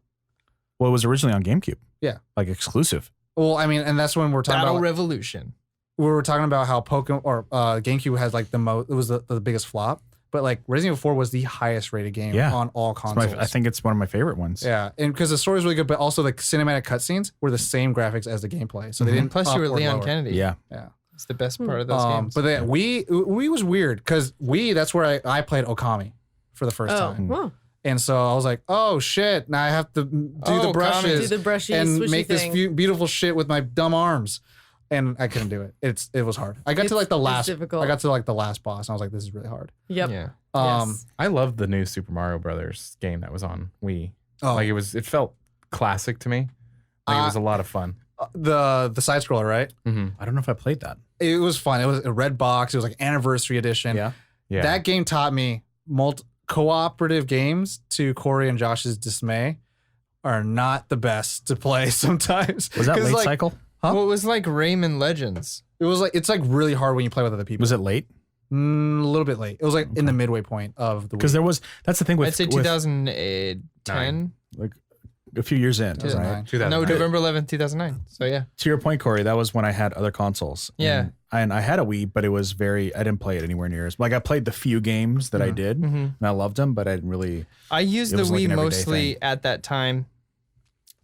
Well, it was originally on GameCube. Yeah. Like exclusive. Well, I mean, and that's when we're talking Battle about Revolution. we were talking about how Pokemon or GameCube has like the most. It was the biggest flop, but like Resident Evil 4 was the highest rated game Yeah. on all It's consoles. I think it's one of my favorite ones. Yeah, and because the story was really good, but also the cinematic cutscenes were the same graphics as the gameplay, so they didn't. Plus, up you were or Leon lower. Kennedy. Yeah. Yeah. It's the best part of those games. But then Wii was weird because Wii, that's where I played Okami for the first Oh, time. well. And so I was like, oh shit, now I have to do Oh, the Okami. brushes Do the brushy, and swishy make thing. this beautiful shit with my dumb arms. and I couldn't do it. It was hard. I got to like the last. difficult. I got to like the last boss, and I was like, this is really hard. Yep. Yeah. Yes. I love the new Super Mario Brothers game that was on Wii. Oh. Like it felt classic to me. Like it was a lot of fun. The side scroller, right? I don't know if I played that. It was fun. It was a red box. It was like anniversary edition. Yeah. Yeah. That game taught me cooperative games, to Corey and Josh's dismay, are not the best to play sometimes. Was that 'Cause, late like, cycle? Huh? Well, it was like Rayman Legends. It was like it's like really hard when you play with other people. Was it late? A little bit late. It was like in the midway point of the Because week. that's the thing with I'd say with, 2010. like a few years in, right? 2009. 2009. No, November 11th, 2009. So yeah. To your point, Corey, that was when I had other consoles. Yeah. And I had a Wii, but it was I didn't play it anywhere near as like I played the few games that I did, and I loved them, but I didn't really. I used It the was like Wii an everyday mostly thing. at that time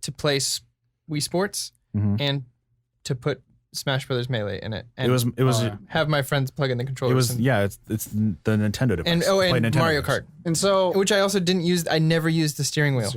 to play Wii Sports Mhm. and to put Smash Brothers Melee in it. And It was have my friends plug in the controllers. it was and, yeah. It's the Nintendo device. and Play and Nintendo Mario games. Kart, And so which I also didn't use. I never used the steering wheel.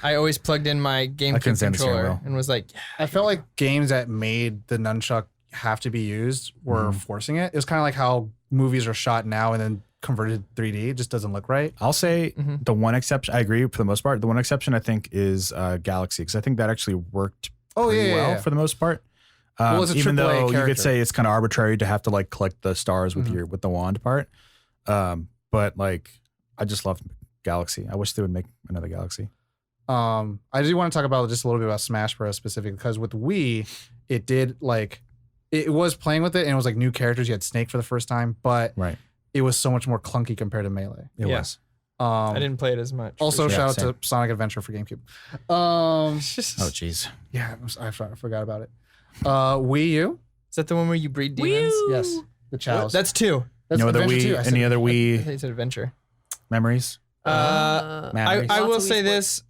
I always plugged in my couldn't GameCube stand the steering controller wheel. and was like, I felt like games that made the nunchuck have to be used were forcing it. It was kind of like how movies are shot now and then converted 3D. It just doesn't look right. I'll say the one exception. I agree for the most part. The one exception I think is Galaxy, because I think that actually worked pretty well for the most part. Well, it's a even AAA though you character. could say it's kind of arbitrary to have to like collect the stars with with the wand part. But like I just love Galaxy. I wish they would make another Galaxy. I do want to talk about just a little bit about Smash Bros. Specifically because with Wii, it did like it was playing with it and it was like new characters. You had Snake for the first time, but Right. it was so much more clunky compared to Melee. It Yeah. was. I didn't play it as much. Also, Yeah, shout out same. to Sonic Adventure for GameCube. Oh jeez. Yeah, I forgot about it. Wii U, Is that the one where you breed demons? yes, the Chows. That's two. That's No other Adventure Wii. too. I said- Any other I Wii thought you said adventure. memories? Memories? I will Lots of say Wii this.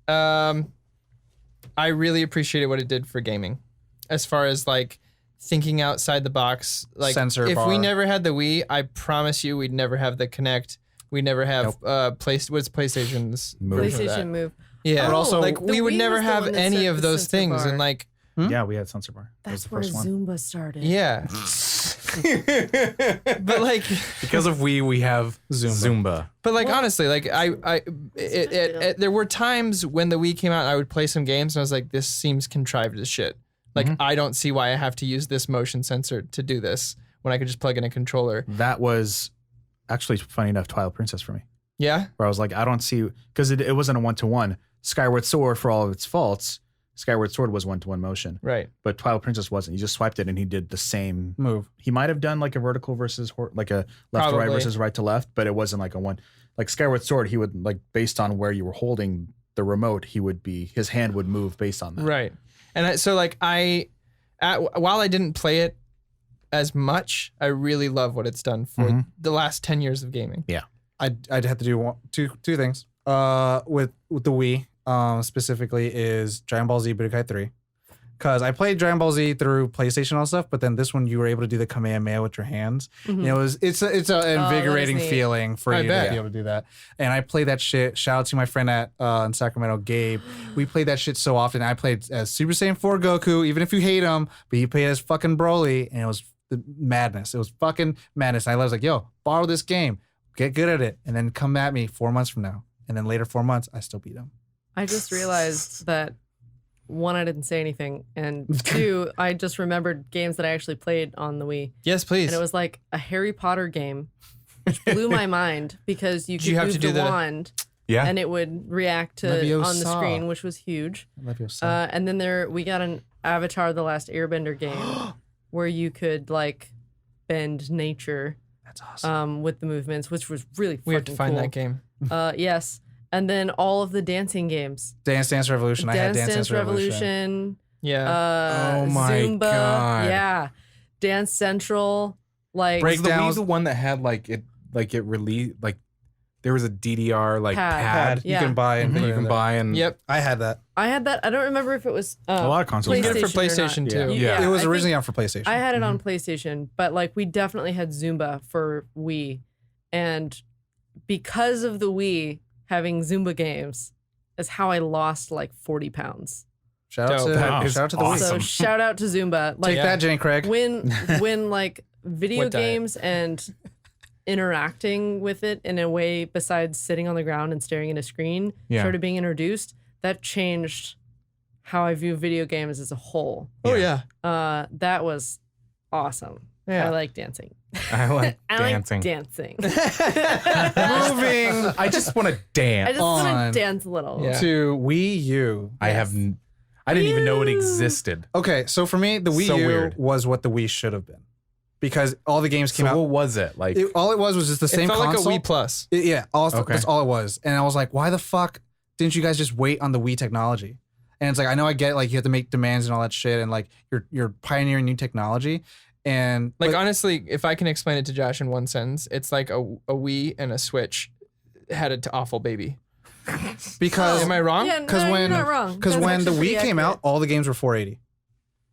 I really appreciated what it did for gaming, as far as like thinking outside the box. Like Sensor if we bar. never had the Wii, I promise you, we'd never have the Kinect. We'd never have what's PlayStation's Move. version of that? PlayStation Move. Yeah, But also- like The we would Wii never was the have one that any set of the those sensor things, bar. and like Yeah, we had Sensor Bar. That was That's the where first one. Zumba started. yeah, but like. Because of Wii, we have Zumba. But like honestly, like there were times when the Wii came out, and I would play some games, and I was like, "This seems contrived as shit." Like I don't see why I have to use this motion sensor to do this when I could just plug in a controller. That was actually funny enough Twilight Princess for me. Yeah, Where I was like, I don't see, because it wasn't a 1-to-1. Skyward Sword, for all of its faults, Skyward Sword was 1-to-1 motion, right. but Twilight Princess wasn't. You just swiped it and he did the same move. He might have done like a vertical versus like a left to right Probably. versus right to left, but it wasn't like a one. Like Skyward Sword, he would like based on where you were holding the remote, his hand would move based on that. Right. And while I didn't play it as much, I really love what it's done for the last 10 years of gaming. I'd have to do two things. With the Wii, specifically is Dragon Ball Z Budokai 3. Because I played Dragon Ball Z through PlayStation and all stuff, but then this one you were able to do the Kamehameha with your hands. Mhm. You know, it's an invigorating neat. feeling for I you bet. to be able to do that. And I played that shit. Shout out to my friend in Sacramento, Gabe. We played that shit so often. I played as Super Saiyan 4 Goku, even if you hate him, but he played as fucking Broly, and it was the madness. It was fucking madness. And I was like, yo, borrow this game, get good at it, and then come at me 4 months from now. And then later 4 months, I still beat him. I just realized that one, I didn't say anything, and two, I just remembered games that I actually played on the Wii, Yes, please. and it was like a Harry Potter game, which blew my mind because you Did could you have move to do the the- wand Yeah. and it would react to Leviosa. on the screen, which was huge. I love your son. And then we got an Avatar: The Last Airbender game where you could like bend nature That's awesome. with the movements, which was really we have to fucking find cool. that game. Yes, and then all of the dancing games. Dance Dance Revolution. I had Dance Revolution. Yeah. Oh my Zumba, God. yeah, Dance Central, like Break- Was the Wii Breakdowns. the one that had it released like there was a DDR like pad Yeah. You can buy and that put you it can in buy and Yep. there. I had that. I had that. I don't remember if it was A lot of consoles. You have get it for PlayStation or not. PlayStation Yeah. too. Yeah. It was I think originally out for PlayStation. I had it on PlayStation, but like we definitely had Zumba for Wii, and because of the Wii having Zumba games, is how I lost like 40 pounds. Shout out Dope. to That is shout out to the awesome. So shout out to Zumba. Like Take that, Jenny Craig. when like video What diet? games and interacting with it in a way besides sitting on the ground and staring at a screen Yeah. started being introduced, that changed how I view video games as a whole. Oh yeah. That was awesome. Yeah. I like dancing. I like I dancing. like dancing. Moving. I just want to dance. I just want On. to dance a little. Yeah. To Wii U. I didn't even know it existed. Okay, so for me, the Wii So U weird. was what the Wii should have been, because all the games came So out. what was it like? All it was just the It same felt console. like a Wii Plus. Yeah, Okay. that's all it was. And I was like, why the fuck didn't you guys just wait on the Wii technology? And it's like, I know I get like you have to make demands and all that shit, and like you're pioneering new technology, and Like but- honestly, if I can explain it to Josh in one sentence, it's like a Wii and a Switch had an awful baby. because Am I wrong? Yeah, because no, when you're not wrong. because That's when the actually Wii pretty came out, accurate. all the games were 480.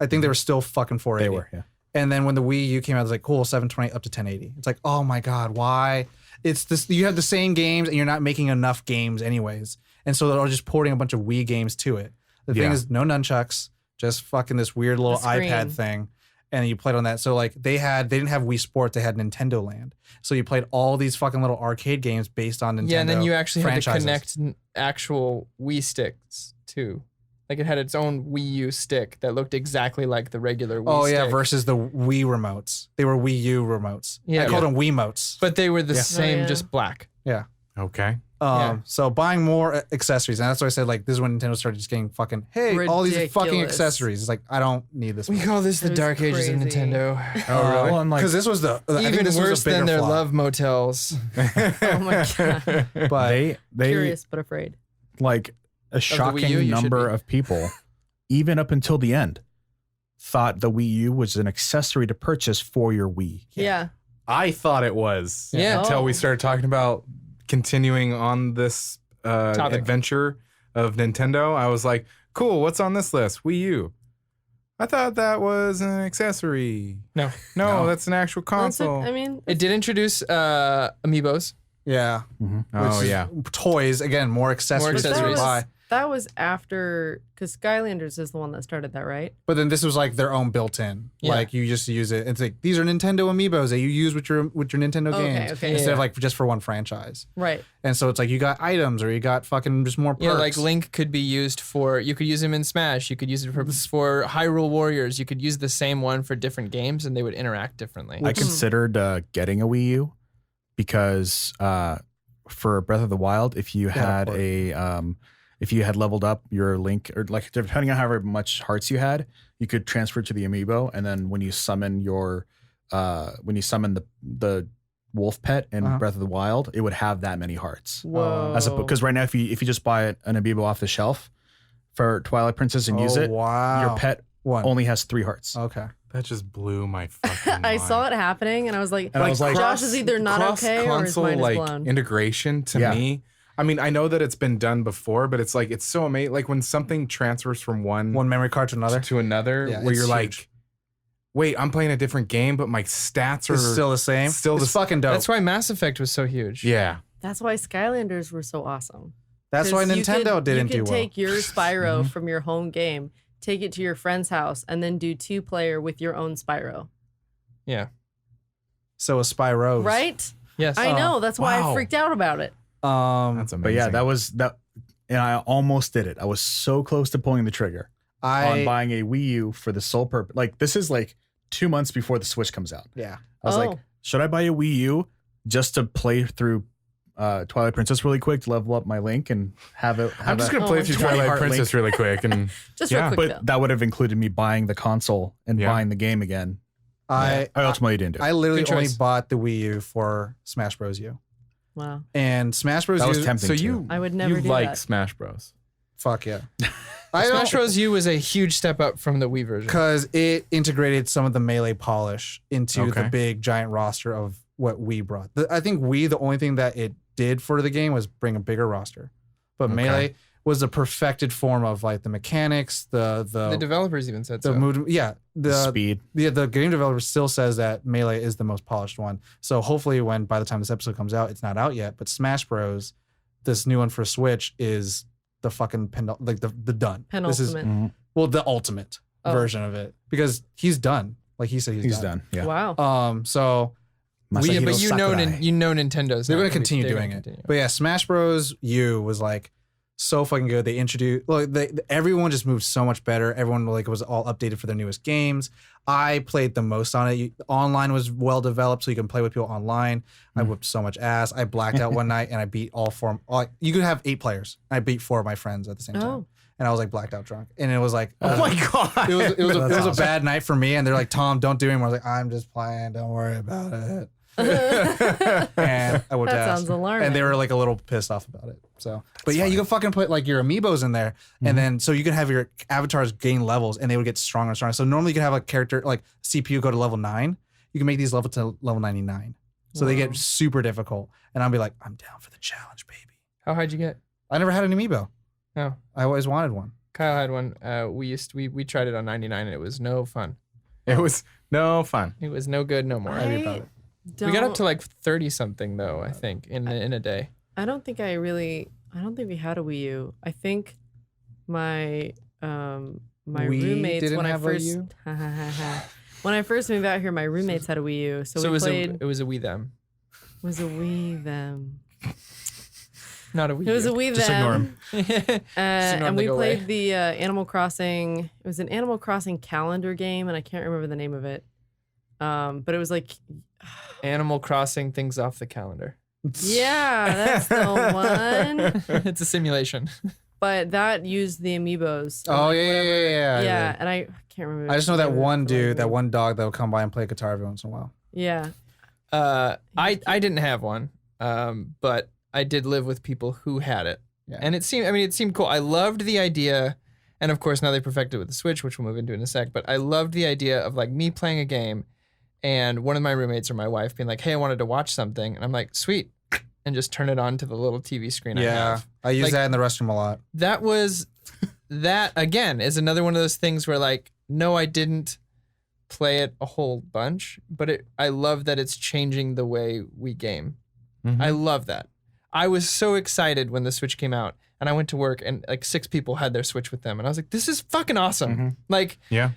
I think they were still fucking 480. They were, yeah. And then when the Wii U came out, it was like, cool, 720 up to 1080. It's like, oh my God, why? It's this, you have the same games and you're not making enough games anyways. And so they're just porting a bunch of Wii games to it. The thing Yeah. is, no nunchucks, just fucking this weird little The screen. iPad thing. And you played on that. So like they didn't have Wii Sports, they had Nintendo Land. So you played all these fucking little arcade games based on Nintendo. Yeah, and then you actually had to franchises. connect actual Wii sticks too. Like it had its own Wii U stick that looked exactly like the regular Wii Oh yeah, stick. versus the Wii remotes. They were Wii U remotes. Yeah. I called them Wiimotes. But they were the Yeah. same, Oh, yeah. just black. Yeah. Okay. Yeah. So buying more accessories, and that's why I said like this is when Nintendo started just getting fucking all these fucking Ridiculous. accessories. It's like I don't need this. We call this the It was dark ages of crazy. Nintendo. Oh, really? Well, and like Because this was the I think Even this was a worse than bigger their flaw. love motels. Oh my God. But they Curious but afraid. like a Wii shocking U, you should number be. of people, even up until the end, thought the Wii U was an accessory to purchase for your Wii. Yeah. I thought it was. Yeah. Until we Oh. started talking about continuing on this Topic. adventure of Nintendo. I was like, cool, what's on this list? Wii U. I thought that was an accessory. No. No, that's an actual That's console. I mean, It did introduce amiibos. yeah, oh, which is yeah. toys again, more accessories, accessories. to buy. that was after, because Skylanders is the one that started that, right? But then this was like their own built-in. Yeah. Like you just use it. It's like these are Nintendo amiibos that you use with your Nintendo Okay, games okay. instead Yeah. of like just for one franchise. Right. And so it's like you got items or you got fucking just more perks. Yeah, like Link could be used for. You could use him in Smash. You could use it for Hyrule Warriors. You could use the same one for different games, and they would interact differently. I considered getting a Wii U because for Breath of the Wild, if you had port. if you had leveled up your Link, or like depending on however much hearts you had, you could transfer to the amiibo, and then when you summon the wolf pet in Uh-huh. Breath of the Wild, it would have that many hearts. Whoa. Because right now, if you just buy an amiibo off the shelf for Twilight Princess and use it, wow. your pet one. only has 3 hearts. Okay. That just blew my fucking mind. I saw it happening and I was like, And I was like, Josh is either not okay or his cross-console, mind is like blown. integration to Yeah. me. I mean, I know that it's been done before, but it's like it's so amazing. Like when something transfers from one One memory card to another. to another, Yeah, where it's you're huge. like, wait, I'm playing a different game, but my stats are It's still the same. still it's the- fucking dope. That's why Mass Effect was so huge. yeah. That's why Skylanders were so awesome. That's why 'Cause you Nintendo could- didn't do You well. could take your Spyro from your home game, take it to your friend's house, and then do 2-player with your own Spyro. Yeah. So a Spyro. Right? Yes. I know. That's why wow. I freaked out about it. That's amazing. But yeah, that was that, and I almost did it. I was so close to pulling the trigger on buying a Wii U for the sole purpose. Like this is like 2 months before the Switch comes out. Yeah. I was like, Oh. should I buy a Wii U just to play through Twilight Princess really quick to level up my Link and have it? I'm just gonna Oh play my through God. Twilight Heart Princess really quick, and Just Yeah. real quick, But though. that would have included me buying the console and Yeah. buying the game again. I ultimately didn't do it. I literally Good only choice. bought the Wii U for Smash Bros. U. Wow. And Smash Bros. That was U. tempting. so too. you I would never you do like that. Smash Bros. Fuck yeah. I Smash Bros. U was a huge step up from the Wii version. Because it integrated some of the melee polish into Okay. the big giant roster of what Wii brought. I think Wii, the only thing that it did for the game was bring a bigger roster. But Okay. melee was the perfected form of like the mechanics, The the developers even said the so. mood. Yeah. The speed. The game developer still says that Melee is the most polished one. So hopefully by the time this episode comes out, it's not out yet, but Smash Bros, this new one for Switch is the fucking the done. Penultimate. Well, the ultimate version of it, because he's done. Like he said, he's done. Yeah. Wow. So Masahiro but you know, Sakurai. Nintendo's. they're not going to continue they're doing gonna it. continue. But yeah, Smash Bros. U was like so fucking good. They introduced, everyone just moved so much better. Everyone like was all updated for their newest games. I played the most on it. Online was well developed, so you can play with people online. I whipped so much ass. I blacked out one night and I beat all four. You could have 8 players. I beat 4 of my friends at the same time, and I was like blacked out drunk. And it was like, Oh my god. it was a bad night for me. And they're like, Tom, don't do it anymore. I was like, I'm just playing. Don't worry about it. And I whipped That ass. sounds alarming. And they were like a little pissed off about it. So, but yeah, you can fucking put like your amiibos in there, and then so you can have your avatars gain levels, and they would get stronger and stronger. So normally you can have a character like CPU go to level 9. You can make these level to level 99. So they get super difficult, and I'll be like, I'm down for the challenge, baby. How high would you get? I never had an amiibo. Oh, I always wanted one. Kyle had one. We tried it on 99 and it was no fun. It was no fun. It was no good no more. Happy about it. We got up to like 30 something though, I think, in a day. I don't think we had a Wii U. I think my my We roommates didn't when I have a first U? when I first moved out here, my roommates had a Wii U. So, it we was played it was a Wii them, was a Wii them. not a Wii. It was a U. Wii Just ignore them. him. ignore And them we to go played away. the Animal Crossing. It was an Animal Crossing calendar game, and I can't remember the name of it. But it was like, Animal Crossing things off the calendar. yeah, that's the one. It's a simulation. But that used the amiibos. and, Oh like, yeah, whatever. yeah. Yeah, and I can't remember. I just know that the name one of it. dude, that one dog that would come by and play guitar every once in a while. Yeah. I didn't have one, but I did live with people who had it, Yeah. and it seemed cool. I loved the idea, and of course now they perfected it with the Switch, which we'll move into in a sec. But I loved the idea of like me playing a game, and one of my roommates or my wife being like, "Hey, I wanted to watch something," and I'm like, "Sweet," and just turn it on to the little TV screen I have. I use Like- that in the restroom a lot. That again is another one of those things where like, no, I didn't play it a whole bunch, but I love that it's changing the way we game. Mhm. I love that. I was so excited when the Switch came out, and I went to work and like 6 people had their Switch with them, and I was like, this is fucking awesome. Like, Yeah.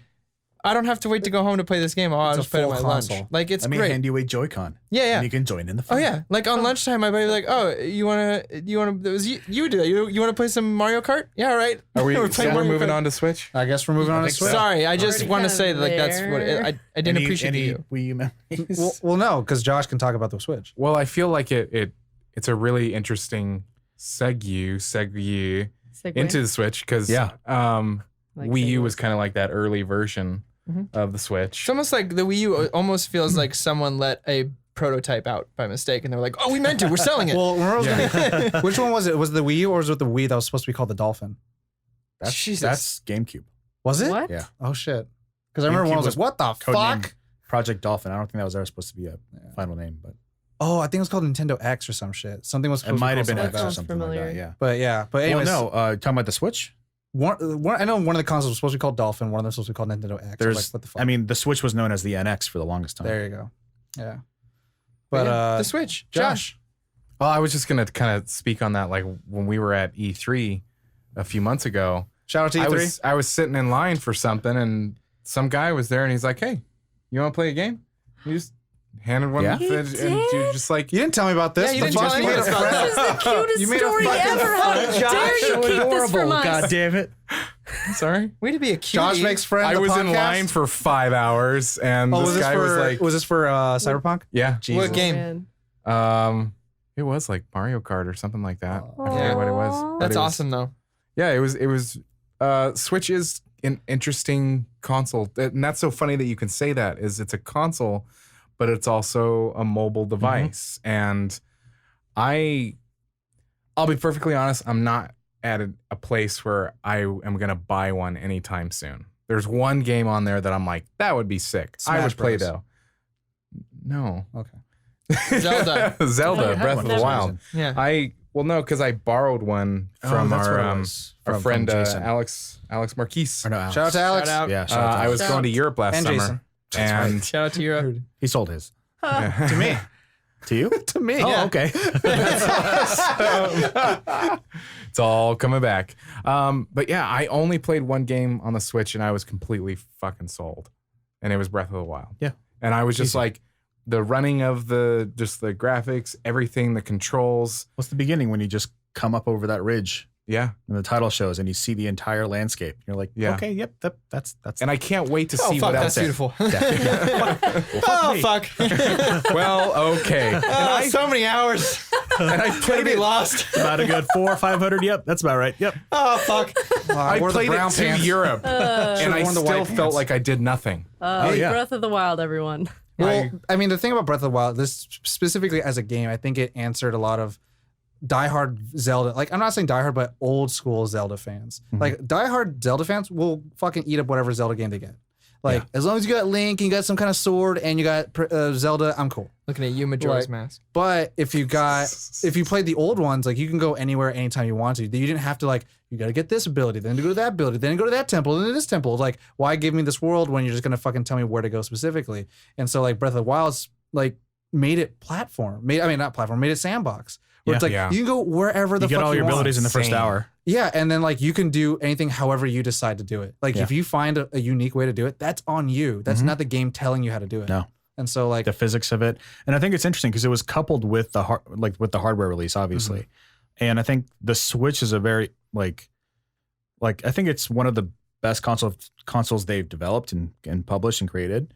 I don't have to wait to go home to play this game. I'll It's a just play it on my full lunch. console. Like, it's Let me great. hand you a Joy-Con. Yeah, yeah. And you can join in the Oh fun. yeah, like on lunchtime, my buddy was like, "Oh, you wanna? It was you do that. You wanna play some Mario Kart? Yeah, all right. Are we? We're So playing we're Mario moving Kart. on to Switch. I guess we're moving on to think so. Switch. Sorry, I just Already want to kinda say that like that's what there. I didn't appreciate you. Wii U memories. Well, no, because Josh can talk about the Switch. Well, I feel like it's a really interesting segue Segue. into the Switch because Yeah. Like Wii U segue. was kind of like that early version of the Switch. It's almost like the Wii U almost feels like someone let a prototype out by mistake, and they were like, "Oh, we meant to. We're selling it." Well, which one was it? Was it the Wii U or was it the Wii that was supposed to be called the Dolphin? Jesus. That's GameCube. Was it? What? Yeah. Oh shit! Because I remember one GameCube was like, "What the Codename fuck?" Project Dolphin. I don't think that was ever supposed to be a final name, but Oh, I think it was called Nintendo X or some shit. Something was. it supposed to be might have called been something X like or sounds something like familiar. that. Yeah. that. But yeah, but anyways, Well, no. Talking about the Switch. I know one of the consoles was supposed to be called Dolphin. One of them was supposed to be called Nintendo X. There's. Like, what the fuck? I mean, the Switch was known as the NX for the longest time. there you go. Yeah. But But yeah, the Switch, Josh. Well, I was just gonna kind of speak on that. Like when we were at E3 a few months ago, shout out to E3. I was sitting in line for something, and some guy was there, and he's like, "Hey, you want to play a game?" You just handed one, Yeah? and you're just like, You didn't tell me about this. Yeah, you The didn't fuck? tell You me made a about friend. This is the cutest You made a story fucking ever. How friend. dare you keep this from us? God damn it. "Sorry." Way to be a cutie. Josh makes friends. I the was in podcast? line for 5 hours, and Oh, this was this guy for? was like, was this for Cyberpunk? "Yeah, Jesus. What game? Man. It was like Mario Kart or something like that. Oh. I forget what it was. but That's it was- awesome though. Yeah, it was. Switch is an interesting console, and that's so funny that you can say that. Is it's a console, but it's also a mobile device, and I'll be perfectly honest. I'm not at a place where I am gonna buy one anytime soon. There's one game on there that I'm like, that would be sick. I Smash would play Bros. though. No. Okay. Zelda. Zelda, Oh, Breath of the never Wild. Yeah. Well, no, because I borrowed one from that's what it our was. our From friend Jason. Alex Marquise. Or no, Alex. Shout out to Alex. Shout out. Yeah, shout out to I was Shout going to out. Europe last And summer, Jason. and Shout out to Europe. He sold his. To me. To you? To me. Oh, okay. It's all coming back. But yeah, I only played one game on the Switch and I was completely fucking sold. And it was Breath of the Wild. Yeah. And I was just like, the running of the graphics, everything, the controls. What's the beginning when you just come up over that ridge Yeah. and the title shows and you see the entire landscape? You're like, Yeah. okay, yep, that's. And I can't wait to see fuck, what that's else. beautiful. Oh, fuck. Well, okay. So many hours. And I Gonna played be it. lost. About a good 400 or 500. Yep, that's about right. Yep. Oh, fuck. I wore the played brown it to pants. Europe, and I worn the still white felt pants. like I did nothing. yeah. Breath of the Wild, everyone. Well, I mean, the thing about Breath of the Wild, this specifically as a game, I think it answered a lot of diehard Zelda. Like, I'm not saying diehard, but old school Zelda fans. Like, diehard Zelda fans will fucking eat up whatever Zelda game they get. Like, as long as you got Link, and you got some kind of sword, and you got Zelda, I'm cool. Looking at you, Majora's Right. Mask. But if you played the old ones, like, you can go anywhere, anytime you want to. You didn't have to, like, you got to get this ability, then to go to that ability, then go to that temple, then to this temple. Like, why give me this world when you're just going to fucking tell me where to go specifically? And so, like, Breath of the Wild's, like, made it platform. Made it sandbox. Where it's like, Yeah. you can go wherever the You fuck get all your want. abilities in the first Insane. hour. Yeah, and then, like, you can do anything however you decide to do it. Like, if you find a unique way to do it, that's on you. That's not the game telling you how to do it. No. And so, like, The physics of it, and I think it's interesting because it was coupled with the hardware release, obviously, and I think the Switch is a very like I think it's one of the best consoles they've developed and published and created.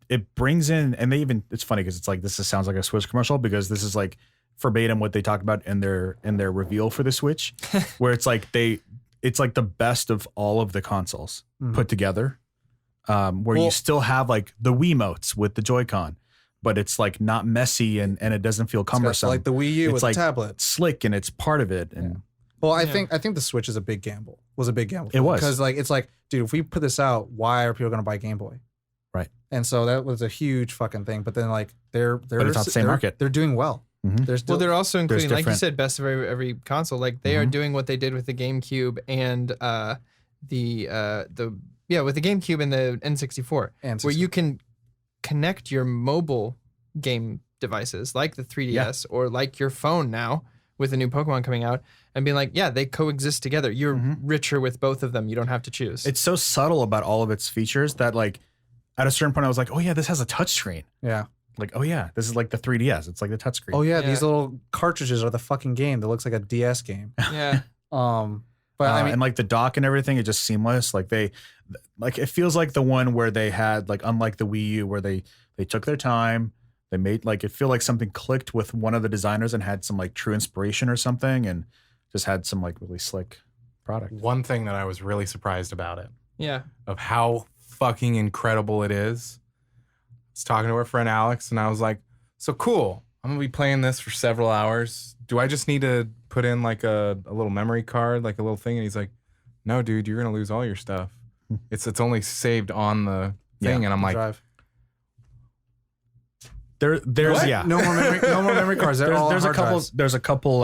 It brings in, and they even, it's funny because it's like this sounds like a Switch commercial because this is like verbatim what they talked about in their reveal for the Switch, where it's like it's like the best of all of the consoles put together. Where you still have like the Wiimotes with the Joy-Con, but it's like not messy and it doesn't feel cumbersome. like the Wii U It's with like the tablet. slick and it's part of it. And Well, I think the Switch is a big gamble. Was a big gamble. It was. Because, like, it's like, dude, if we put this out, why are people going to buy Game Boy? Right. And so that was a huge fucking thing. But then, like, they're it's not the same they're- market. They're doing well. Mhm. They're still Well, they're also including, like you different- said, best of every console. Like they are doing what they did with the GameCube and with the GameCube and the N64, And where you can connect your mobile game devices like the 3DS or like your phone now with the new Pokemon coming out and being like, yeah, they coexist together. You're richer with both of them. You don't have to choose. it's so subtle about all of its features that like at a certain point I was like, oh yeah, this has a touchscreen. yeah. Like, oh yeah, this is like the 3DS. It's like the touchscreen. Oh yeah, Yeah. these little cartridges are the fucking game that looks like a DS game. yeah. But I mean, and like the dock and everything, it just seamless. Like it feels like the one where they had like, unlike the Wii U, where they took their time. They made like it feel like something clicked with one of the designers and had some like true inspiration or something, and just had some like really slick product. One thing that I was really surprised about it, Yeah. of how fucking incredible it is. I was talking to our friend Alex, and I was like, so cool. I'm going to be playing this for several hours. Do I just need to put in like a little memory card, like a little thing? And he's like, no, dude, you're going to lose all your stuff. It's only saved on the thing. Yeah, And I'm like, drive. There's What? yeah. No more memory cards. They're all There's a hard couple. drives. There's a couple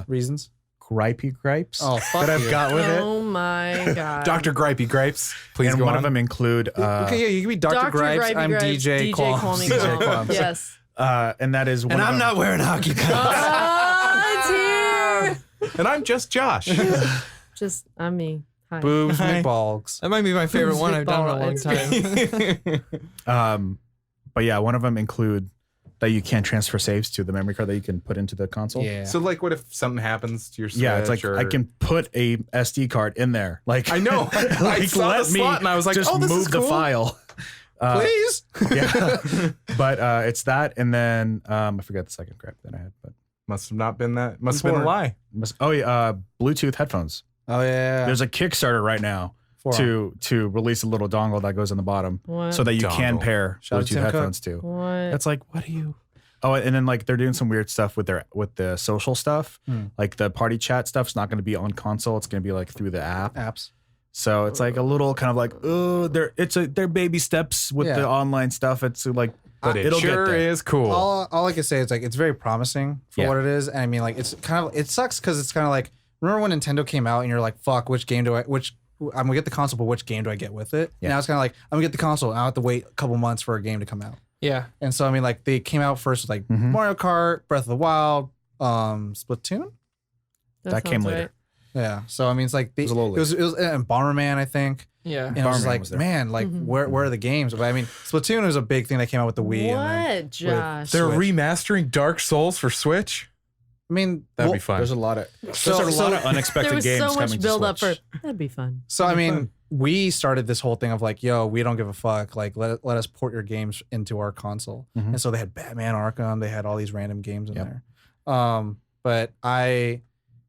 Reasons. gripes Oh, fuck that I've you. got with it. Oh my god. Dr. Gripey Gripes, please And go one on. of them include Okay, yeah, you can be Dr. Gripes. Gripey I'm Gripes, DJ Qualms. Call me DJ Qualms. Qualms. Yes. and that is one And of I'm them. not wearing hockey pants. Oh, it's here. And I'm just Josh. Just I'm me. Hi. Boobs, Hi. McBalls. That might be my favorite one I've done in a long time. But yeah, one of them include that you can't transfer saves to the memory card that you can put into the console. Yeah. So like, what if something happens to your Switch? Yeah, it's like or... I can put a SD card in there. Like I know. I saw the slot and I was like, just oh, this move is cool. the file. Please. Yeah, but it's that, and then I forgot the second gripe that I had, but Must have not been that. Must have been a lie. Bluetooth headphones. Oh yeah. There's a Kickstarter right now For to release a little dongle that goes on the bottom, What? so that you can Dongle. pair Shout out to Bluetooth Tim Cook. headphones to. What? That's like, what do you? Oh, and then like they're doing some weird stuff with the social stuff, like the party chat stuff's not going to be on console. It's going to be like through the app. apps. So it's like a little kind of like, oh, they're baby steps with Yeah. the online stuff. It's like, But it it'll sure get there. is cool. All I can say is like it's very promising for Yeah. what it is, and I mean like it's kind of, it sucks because it's kind of like, remember when Nintendo came out and you're like, fuck, which game do I I'm gonna get the console, but which game do I get with it? Yeah. Now it's kind of like I'm gonna get the console and I have to wait a couple months for a game to come out. Yeah. And so I mean, like they came out first with like Mario Kart, Breath of the Wild, Splatoon. That came sounds later. right. Yeah. So I mean, it's like It was a little it was and Bomberman, I think. Yeah. And I was Bomberman like, was there. man, like where are the games? But I mean, Splatoon was a big thing that came out with the Wii. What, And then Josh? They're Switch. remastering Dark Souls for Switch. I mean, That'd well, be fun. There's a lot of So- there's a lot of There unexpected was games so coming much to build up for Switch. that'd be fun. So I mean, we started this whole thing of like, yo, we don't give a fuck. Like, let us port your games into our console. Mhm. And so they had Batman Arkham. They had all these random games in there. But I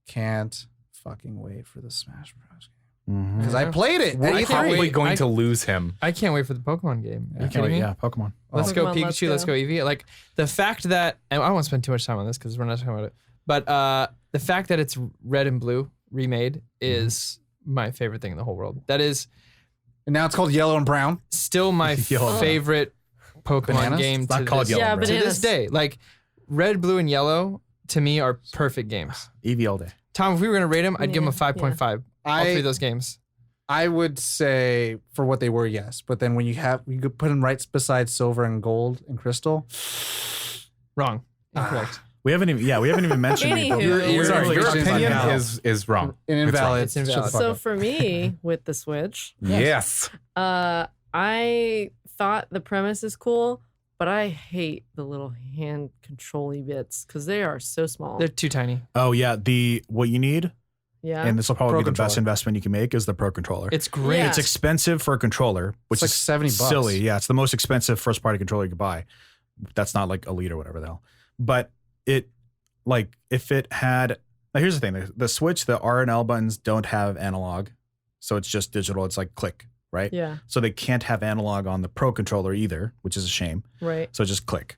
can't fucking wait for the Smash Bros. Mhm. Because I played it. Well, at I E3. can't Probably wait. going to lose him. I can't wait for the Pokemon game. Are you kidding me? Yeah, Pokemon. Let's go Pokemon, Pikachu. Let's go Eevee. Like the fact that, and I won't spend too much time on this because we're not talking about it. But the fact that it's red and blue remade is my favorite thing in the whole world. That is And now it's called Yellow and Brown. still my Yellow. favorite Pokemon Bananas? game. It's not to called this, Yellow Yeah, and but Brown. to this day. Like red, blue, and yellow to me are perfect games. Eevee all day. Tom, if we were gonna rate them, I'd give them a Yeah, 5.5. All three of those games. I would say for what they were, yes. But then when you could put them right beside Silver and Gold and Crystal. Wrong. Incorrect. We haven't even mentioned Anywho. Pokemon. Your- We're sorry, not your really opinion talking about is wrong. Invalid. It's invalid. Shut the fuck So up. for me, with the Switch, Yes. I thought the premise is cool, but I hate the little hand control-y bits because they are so small. They're too tiny. Oh yeah, what you need, yeah. and this will probably Pro be the best controller. investment you can make, is the Pro controller. It's great. Yeah. It's expensive for a controller, which It's like is $70. silly. Yeah, it's the most expensive first party controller you could buy. That's not like Elite or whatever the hell. But if it had, now here's the thing: the Switch, the R and L buttons don't have analog, so it's just digital. It's like click, right? Yeah, So they can't have analog on the Pro controller either, which is a shame. right. So just click.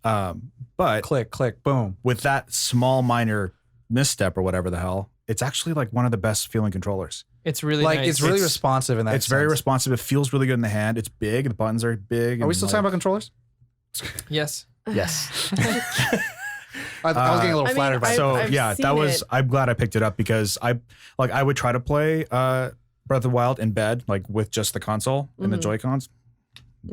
But Click, click, boom. with that small minor misstep or whatever the hell, it's actually like one of the best feeling controllers. It's really Like nice. it's really It's- responsive in that. It's very sense. responsive. It feels really good in the hand. It's big. The buttons are big. Are we still talking about controllers? Yes. Yes. I was getting a little I mean, flattered by I've- it. So I've yeah, seen that was. it. I'm glad I picked it up because I would try to play Breath of the Wild in bed, like with just the console and the Joy-Cons.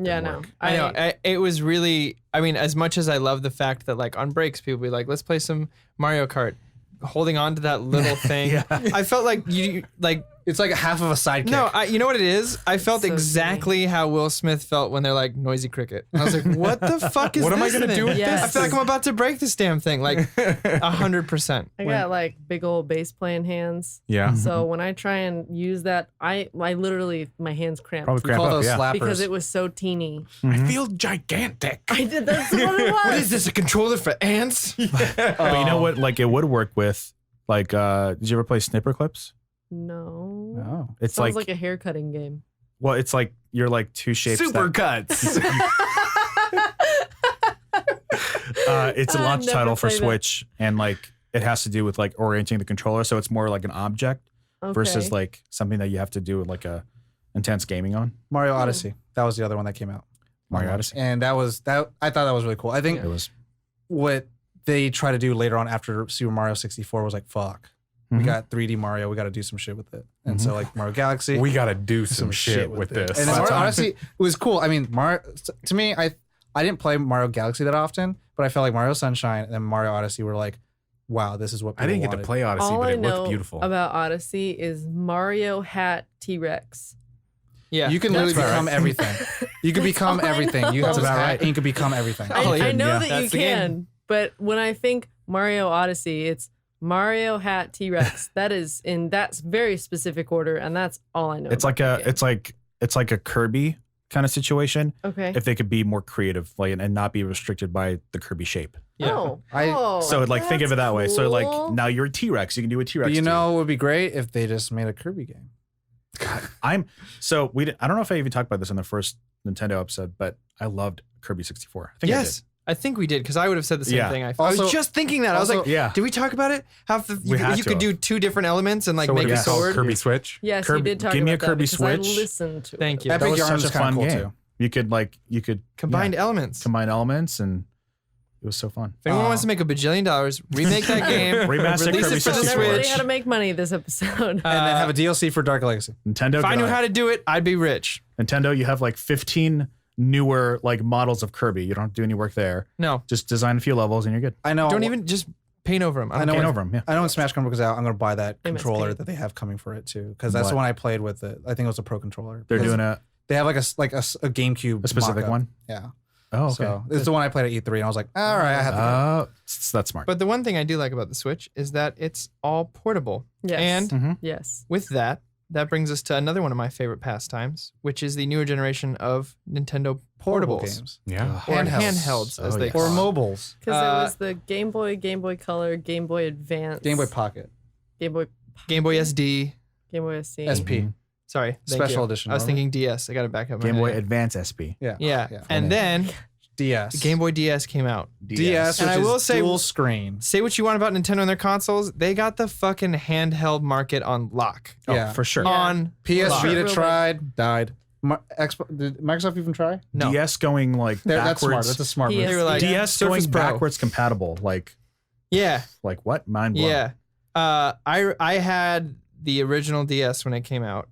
Yeah, no. work. I know. It was really, I mean, as much as I love the fact that like on breaks, people be like, let's play some Mario Kart. Holding on to that little thing. I felt like It's like a half of a sidekick. no, you know what it is? I felt So exactly how Will Smith felt when they're like noisy cricket. I was like, what the fuck is What am I this gonna thing? do with Yes. I feel like I'm about to break this damn thing. Like 100%. I got like big old bass playing hands. Yeah. So when I try and use that, I literally my hands cramped Probably we cramp call up. those Yeah. slappers. because it was so teeny. I feel gigantic. I did. That's what it was. What is this? A controller for ants? But you know what? Like it would work with like. Did you ever play Snipper Clips? No. Oh. It's Sounds like, like a hair cutting game. well, it's like you're like two shapes. Super that- cuts. It's a I've launch never title for played it. Switch, and like it has to do with like orienting the controller, so it's more like an object versus Okay. like something that you have to do like a intense gaming on. Mario Odyssey. That was the other one that came out. Mario Odyssey. And that was that. I thought that was really cool. I think It was. what they try to do later on after Super Mario 64 was like, fuck, we Mhm. got 3D Mario. We got to do some shit with it. And so like Mario Galaxy. we got to do some shit with it. this. And then Mario Odyssey it was cool. I mean, Mario to me, I didn't play Mario Galaxy that often, but I felt like Mario Sunshine and then Mario Odyssey were like, wow, this is what I people didn't get to wanted. play Odyssey, All but I it know looked beautiful. about Odyssey is Mario Hat T-Rex. Yeah. You can literally that's become right. everything. You can become all I everything. You have That's this about hat right. and you can become everything. Oh, I yeah. know Yeah. that That's you the game. can, but when I think Mario Odyssey, it's Mario Hat T-Rex. That's very specific order, and that's all I know. It's about like that a. game. It's like a Kirby kind of situation. Okay. If they could be more creative, like and not be restricted by the Kirby shape. Yeah. Oh, So like think of it that's that way. So like cool. now you're a T-Rex. You can do a T-Rex. But you too. know, it would be great if they just made a Kirby game. I don't know if I even talked about this in the first Nintendo episode, but I loved Kirby 64. I think Yes. I think we did because I would have said the same Yeah. thing. I Also- was just thinking that. I was also- like, Yeah. did we talk about it? How We had you to could do two different elements and like so make would a it be called sword? Kirby Switch? Yes, Kirby- you did talk give me about a Kirby that because Switch. I listened to Thank it. you. That Epic was Yarn such a is kinda fun cool game. too. You could Combined yeah, elements. combine elements, and it was so fun. If anyone wants to make $1 billion, remake that game, Remaster release Kirby it for the 64. Everybody Switch. had to make money this episode. And then have a DLC for Dark Legacy. Nintendo. If I get knew on how it. to do it, I'd be rich. Nintendo, you have like 15 newer like models of Kirby. You don't have to do any work there. No, Just design a few levels and you're good. I know. don't even just paint over them. I know. Paint when- over them. Yeah. I know when Smash comes out, I'm gonna buy that They must controller paint. that they have coming for it too, because that's the What? one I played with. It. I think it was a Pro controller. They're Because doing a They have like a GameCube. specific mock-up. one. Yeah. Oh, okay. So it's the one I played at E3, and I was like, all right, I have to. That's smart. But the one thing I do like about the Switch is that it's all portable. Yes. And Mhm. Yes. with that brings us to another one of my favorite pastimes, which is the newer generation of Nintendo Portable portables. games Yeah. Or Handhelds. handhelds, as Oh, they yes. call or them. mobiles. Because Uh, it was the Game Boy, Game Boy Color, Game Boy Advance, Game Boy Pocket, Game Boy, Game Boy SD. Game Boy SD. SP, Sorry. thank Special you. edition, I was remember? thinking DS. I got it back up. in Game my Boy head. Advance SP. Yeah. Yeah. Yeah. And then DS. the Game Boy DS came out. DS, And which I will is say- dual screen. Say what you want about Nintendo and their consoles. They got the fucking handheld market on lock. Oh, Yeah. for sure. Yeah. On PS lock. Vita Real tried, died. Did Microsoft even try? No. DS going like That's smart. backwards. That's a smart PS move. They were like, DS Surface going Pro. backwards compatible. Like Yeah. what? Mind blown. Yeah. I had the original DS when it came out.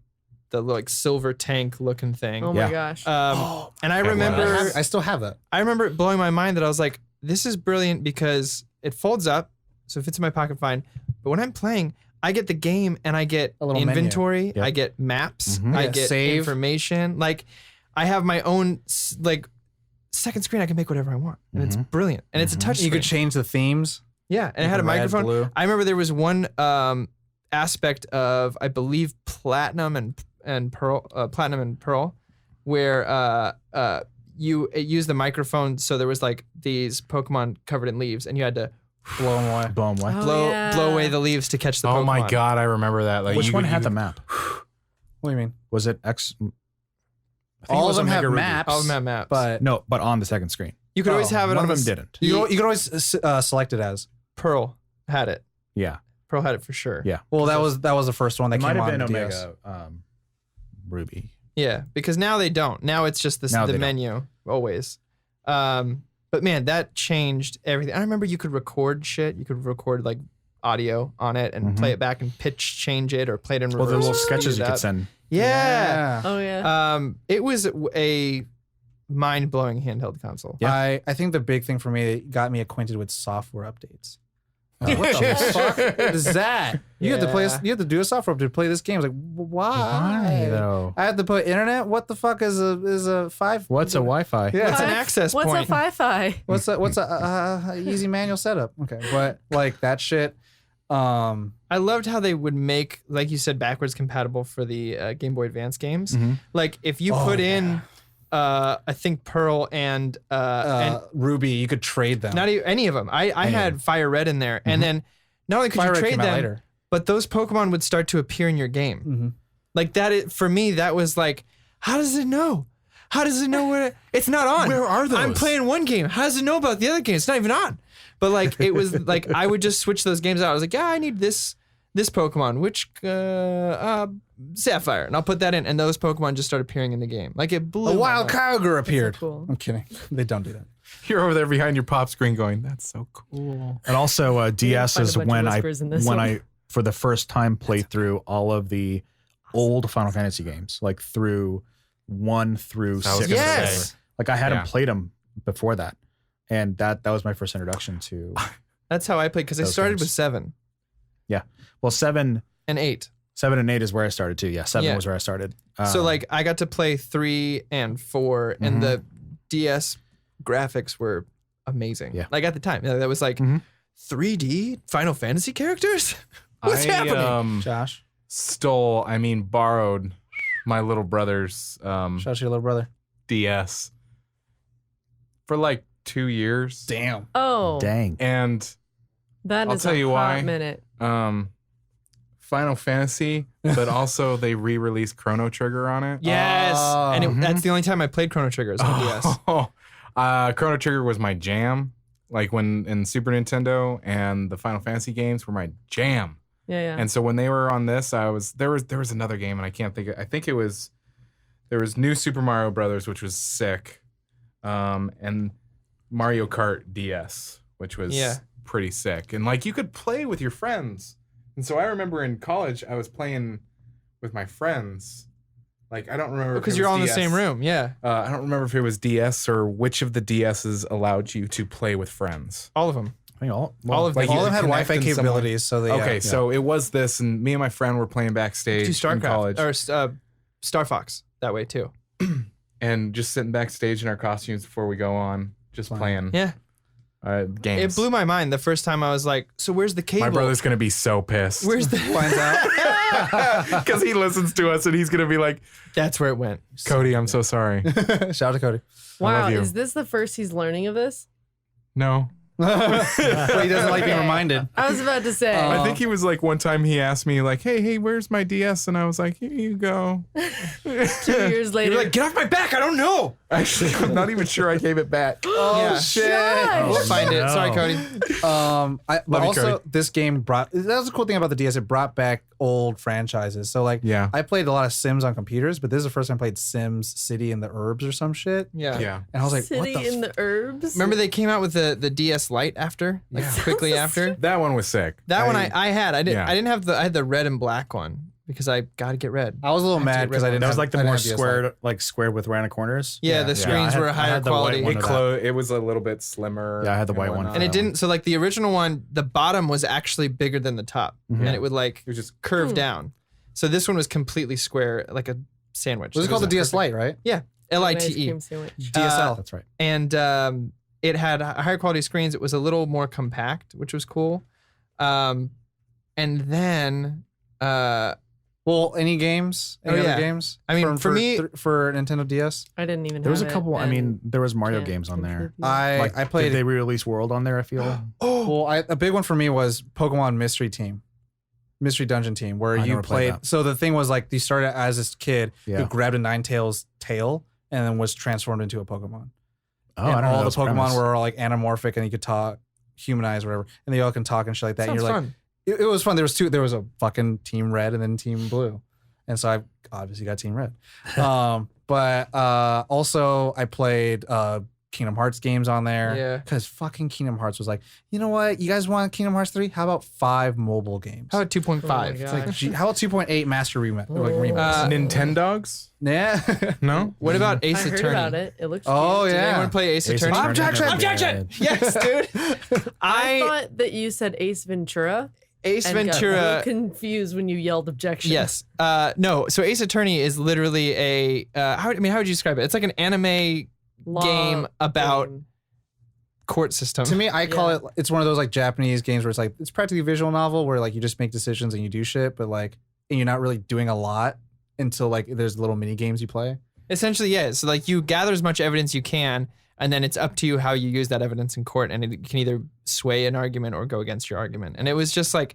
The like silver tank looking thing. Oh Yeah. my gosh. And I I remember I still have that. I remember it blowing my mind that I was like, this is brilliant because it folds up, so it fits in my pocket fine. But when I'm playing, I get the game and I get A little menu. inventory, Yep. I get maps, Mhm. I Yeah, get save. information. Like I have my own like second screen. I can make whatever I want, and it's brilliant. And it's a touch You screen. could change the themes. Yeah, and it had a Red, microphone. blue. I remember there was one aspect of I believe platinum and pearl, where it used the microphone, so there was like these Pokemon covered in leaves, and you had to Blow 'em away. Boom. What? Oh, blow yeah. away the leaves to catch the Oh Pokemon. my god, I remember that. Like Which you one could- had you the could- map? What do you mean? Was it X? I think it All was of them Omega have Ruby. maps. All of them have maps. But No, but on the second screen. You could always have it One on of them the didn't. you could always select it as. Pearl had it. Yeah. Pearl had it for sure. Yeah. Well, that was the first one that It might came have on been DS. Omega Ruby. Yeah, because now they don't. Now it's just Now the they don't. menu always. But man, that changed everything. I remember you could record shit. You could record like audio on it and play it back and pitch change it or play it in reverse. Well, the little and speed sketches it you could up. send. Yeah. Oh yeah. It was a mind-blowing handheld console. Yeah. I think the big thing for me that got me acquainted with software updates. What the fuck is that? You have to play. Yeah. You have to do a software update to play this game. It's like why? though? I have to put internet. What the fuck is a 5? What's a Wi-Fi? Yeah. What's an access What's point? a fi-fi? What's a easy manual setup? Okay, but like that shit. I loved how they would make, like you said, backwards compatible for the Game Boy Advance games. Like if you put in, I think Pearl and Ruby, you could trade them. not any of them. I had Fire Red in there, and then not only could Fire you Red trade came out them, later. but those Pokemon would start to appear in your game. Like that, for me, that was like, how does it know? How does it know where it's not on? Where are those? I'm playing one game. How does it know about the other game? It's not even on. But like it was like I would just switch those games out. I was like, yeah, I need this Pokemon, which Sapphire, and I'll put that in, and those Pokemon just started appearing in the game. Like it blew A my wild mind. Kyogre appeared. cool. I'm kidding. They don't do that. You're over there behind your pop screen going, that's so cool. And also DS find a is bunch of when whispers in this one. I for the first time played through all of the old Final Fantasy games, like through 1 through I was 6. gonna Yes. say. Like I hadn't Yeah. played them before that, and that was my first introduction to. That's how I played because I Those started games. with 7 Well, 7 and 8. and 8 is where I started too. Yeah, 7 Yeah. was where I started. So like I got to play 3 and 4, and the DS graphics were amazing. Yeah. Like at the time, that was like 3D Final Fantasy characters. What's happening? Josh, borrowed my little brother's shout out to your little brother. DS for like 2 years. Damn. Oh, dang. And that I'll is tell a you hot why. minute. Final Fantasy, but also they re-released Chrono Trigger on it. Yes, Oh. and that's the only time I played Chrono Trigger was on DS. Chrono Trigger was my jam. Like when in Super Nintendo, and the Final Fantasy games were my jam. Yeah, yeah. And so when they were on this, there was another game, and I can't think. I think there was New Super Mario Brothers, which was sick, and Mario Kart DS, which was pretty sick. And like you could play with your friends. And so I remember in college, I was playing with my friends, Like I don't remember Because you're all in the same room. Yeah. I don't remember if it was DS or which of the DSs allowed you to play with friends. All of them. I think all of like them. All of them had connect Wi-Fi in some way. capabilities, so they Okay, so it was this, and me and my friend were playing backstage Do in college, StarCraft or Star Fox that way too. and just sitting backstage in our costumes before we go on, just playing Yeah. games. It blew my mind the first time I was like, so where's the cable? My brother's gonna be so pissed. Where's the finds out. Because he listens to us and he's gonna be like, That's where it went. Cody, I'm so sorry. Shout out to Cody. Wow, you. is this the first he's learning of this? No. But he doesn't like being Okay. reminded. I was about to say. I think he was like, one time he asked me like, hey, where's my DS? And I was like, here you go. 2 years later. You're like, get off my back! I don't know. Actually, I'm not even sure I gave it back. Oh shit. We'll find it. no. Sorry, Cody. But Love you, also Cody. this game that was the cool thing about the DS. It brought back old franchises. So like, Yeah. I played a lot of Sims on computers, but this is the first time I played Sims City in the Herbs or some shit. Yeah. Yeah. And I was like, City what the in the Herbs. Remember they came out with the DS Lite after, like quickly after. That one was sick. That one I had. I didn't have I had the red and black one because I got to get red. I was a little mad because I didn't. That was have- like the I didn't more have DS Lite. squared, like squared with rounded corners. Yeah, the screens I were had- I higher had the white quality. one of that. It was a little bit slimmer. Yeah, I had the and white one. whatnot. And it didn't. So like the original one, the bottom was actually bigger than the top, and it would like It was just curve down. So this one was completely square, like a sandwich. Was it called the DS Lite, right? Yeah, Ice LITE. cream sandwich. DSL. That's right. And it had higher quality screens. It was a little more compact, which was cool. And then Well, any games? Any Oh, other yeah. games? I mean, for me- for Nintendo DS, I didn't even. There was a have it, couple. I mean, and there was Mario can't games on there. contribute. I played. Did they re-release World on there? I feel. Well, a big one for me was Pokemon Mystery Dungeon Team, where I you never played played. that. So the thing was like you started as this kid Yeah. who grabbed a Ninetales tail and then was transformed into a Pokemon. Oh, and I don't know all the those Pokemon premise. were all like anamorphic and you could talk, humanize, whatever, and they all can talk and shit like that. sounds and you're like, fun. it was fun. There was two. There was a fucking Team Red and then Team Blue, and so I obviously got Team Red. But also I played Kingdom Hearts games on there. Yeah. Because fucking Kingdom Hearts was like, you know what? You guys want Kingdom Hearts 3? How about 5 mobile games? How about 2.5? Oh my It's like, gosh. gee, how about 2.8 Master Remix? Nintendogs? Yeah. No? What about I Ace heard Attorney? about it. It looks. Oh, cute. Did yeah. anyone play Ace Ace Attorney? Attorney. Objection! Objection! Yes, dude. I I thought that you said Ace Ventura. Ace and got a Ventura. little confused when you yelled objection. Yes. No. So Ace Attorney is literally a. How would you describe it? It's like an anime Law game about game. court system. To me, I call it, it's one of those like Japanese games where it's like, it's practically a visual novel where like you just make decisions and you do shit, but like, and you're not really doing a lot until like there's little mini games you play. Essentially, yeah. So like you gather as much evidence you can, and then it's up to you how you use that evidence in court, and it can either sway an argument or go against your argument. And it was just like,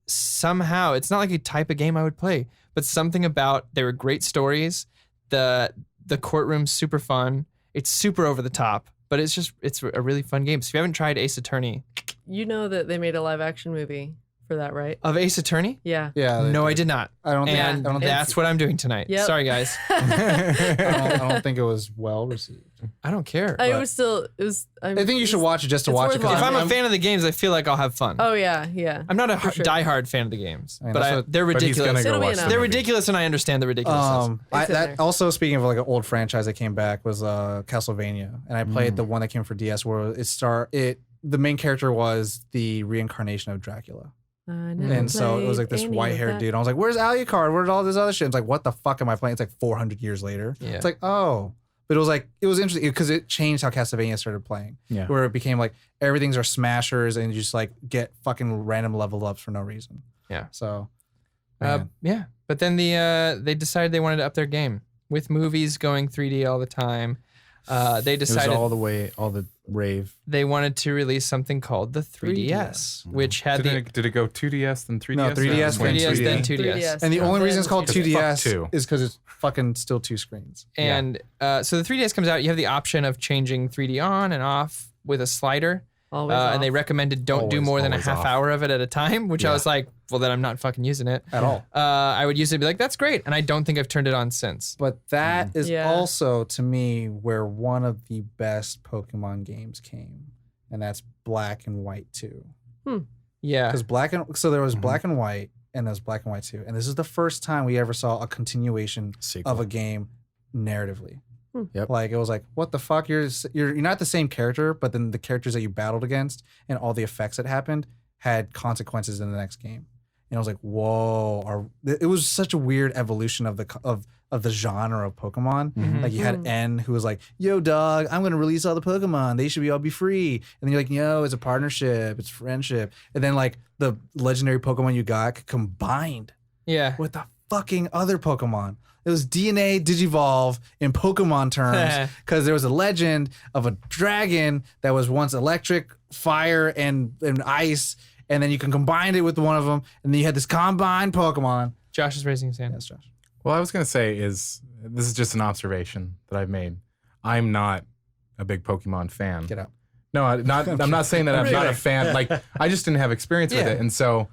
somehow, it's not like a type of game I would play, but something about, they were great stories. The courtroom's super fun. It's super over the top, but it's a really fun game. So if you haven't tried Ace Attorney, You know that they made a live action movie for that, right? of Ace Attorney? Yeah. Yeah. No, I did not. I don't think, And I don't think, that's what I'm doing tonight. Yep. Sorry, guys. I don't think it was well received. I don't care. I But- was still. It was. I think you should watch it just to it's watch it. worth 'cause If I'm a watching. fan of the games, I feel like I'll have fun. Oh yeah, yeah. I'm not a For sure. diehard fan of the games, I mean, but that's what- they're But he's gonna ridiculous. go It'll be watch enough. the They're movie. ridiculous, and I understand the ridiculousness. It's in That there. also, speaking of like an old franchise that came back, was Castlevania, and I played the one that came for DS where the main character was the reincarnation of Dracula. And so it was like this white-haired dude. I was like, "Where's Alucard? Where's all this other shit?" It's like, "What the fuck am I playing?" It's like 400 years later. Yeah. It's like, oh, but it was interesting because it changed how Castlevania started playing. Yeah. Where it became like everything's are smashers and you just like get fucking random level ups for no reason. Yeah. So, man. Yeah, but then they decided they wanted to up their game with movies going 3D all the time. They It was decided all the rave. they wanted to release something called the 3DS, which had Did it go 2DS then 3DS? No, 3DS, or then 3DS, 2D. then 2DS. 3DS. And the only Then reason it's called 2DS. 2DS Fuck 2. is because it's fucking still 2 screens. And so the 3DS comes out. You have the option of changing 3D on and off with a slider. Always And they recommended don't do Always, more than a always half off. hour of it at a time, which I Yeah. was like, well, then I'm not fucking using it At all. I would use it and be like, that's great. And I don't think I've turned it on since. But that is Yeah. also, to me, where one of the best Pokemon games came. And that's Black and White 2. Yeah. Because there was Black and White, and it was Black and White 2. And this is the first time we ever saw a continuation Sequel. of a game narratively. Yep. Like it was like, what the fuck? You're not the same character, but then the characters that you battled against and all the effects that happened had consequences in the next game. And I was like, whoa! It was such a weird evolution of the genre of Pokemon. Like you had N who was like, "Yo, dog, I'm gonna release all the Pokemon. They should all be free." And then you're like, "Yo, it's a partnership. It's friendship." And then like the legendary Pokemon you got combined Yeah. with the fucking other Pokemon. It was DNA Digivolve in Pokemon terms because there was a legend of a dragon that was once electric, fire, and ice, and then you can combine it with one of them, and then you had this combined Pokemon. Josh is raising his hand. Yes, Josh. Well, I was going to say this is just an observation that I've made. I'm not a big Pokemon fan. Get out. No, I'm not saying that I'm not a fan. Like, I just didn't have experience with it. And so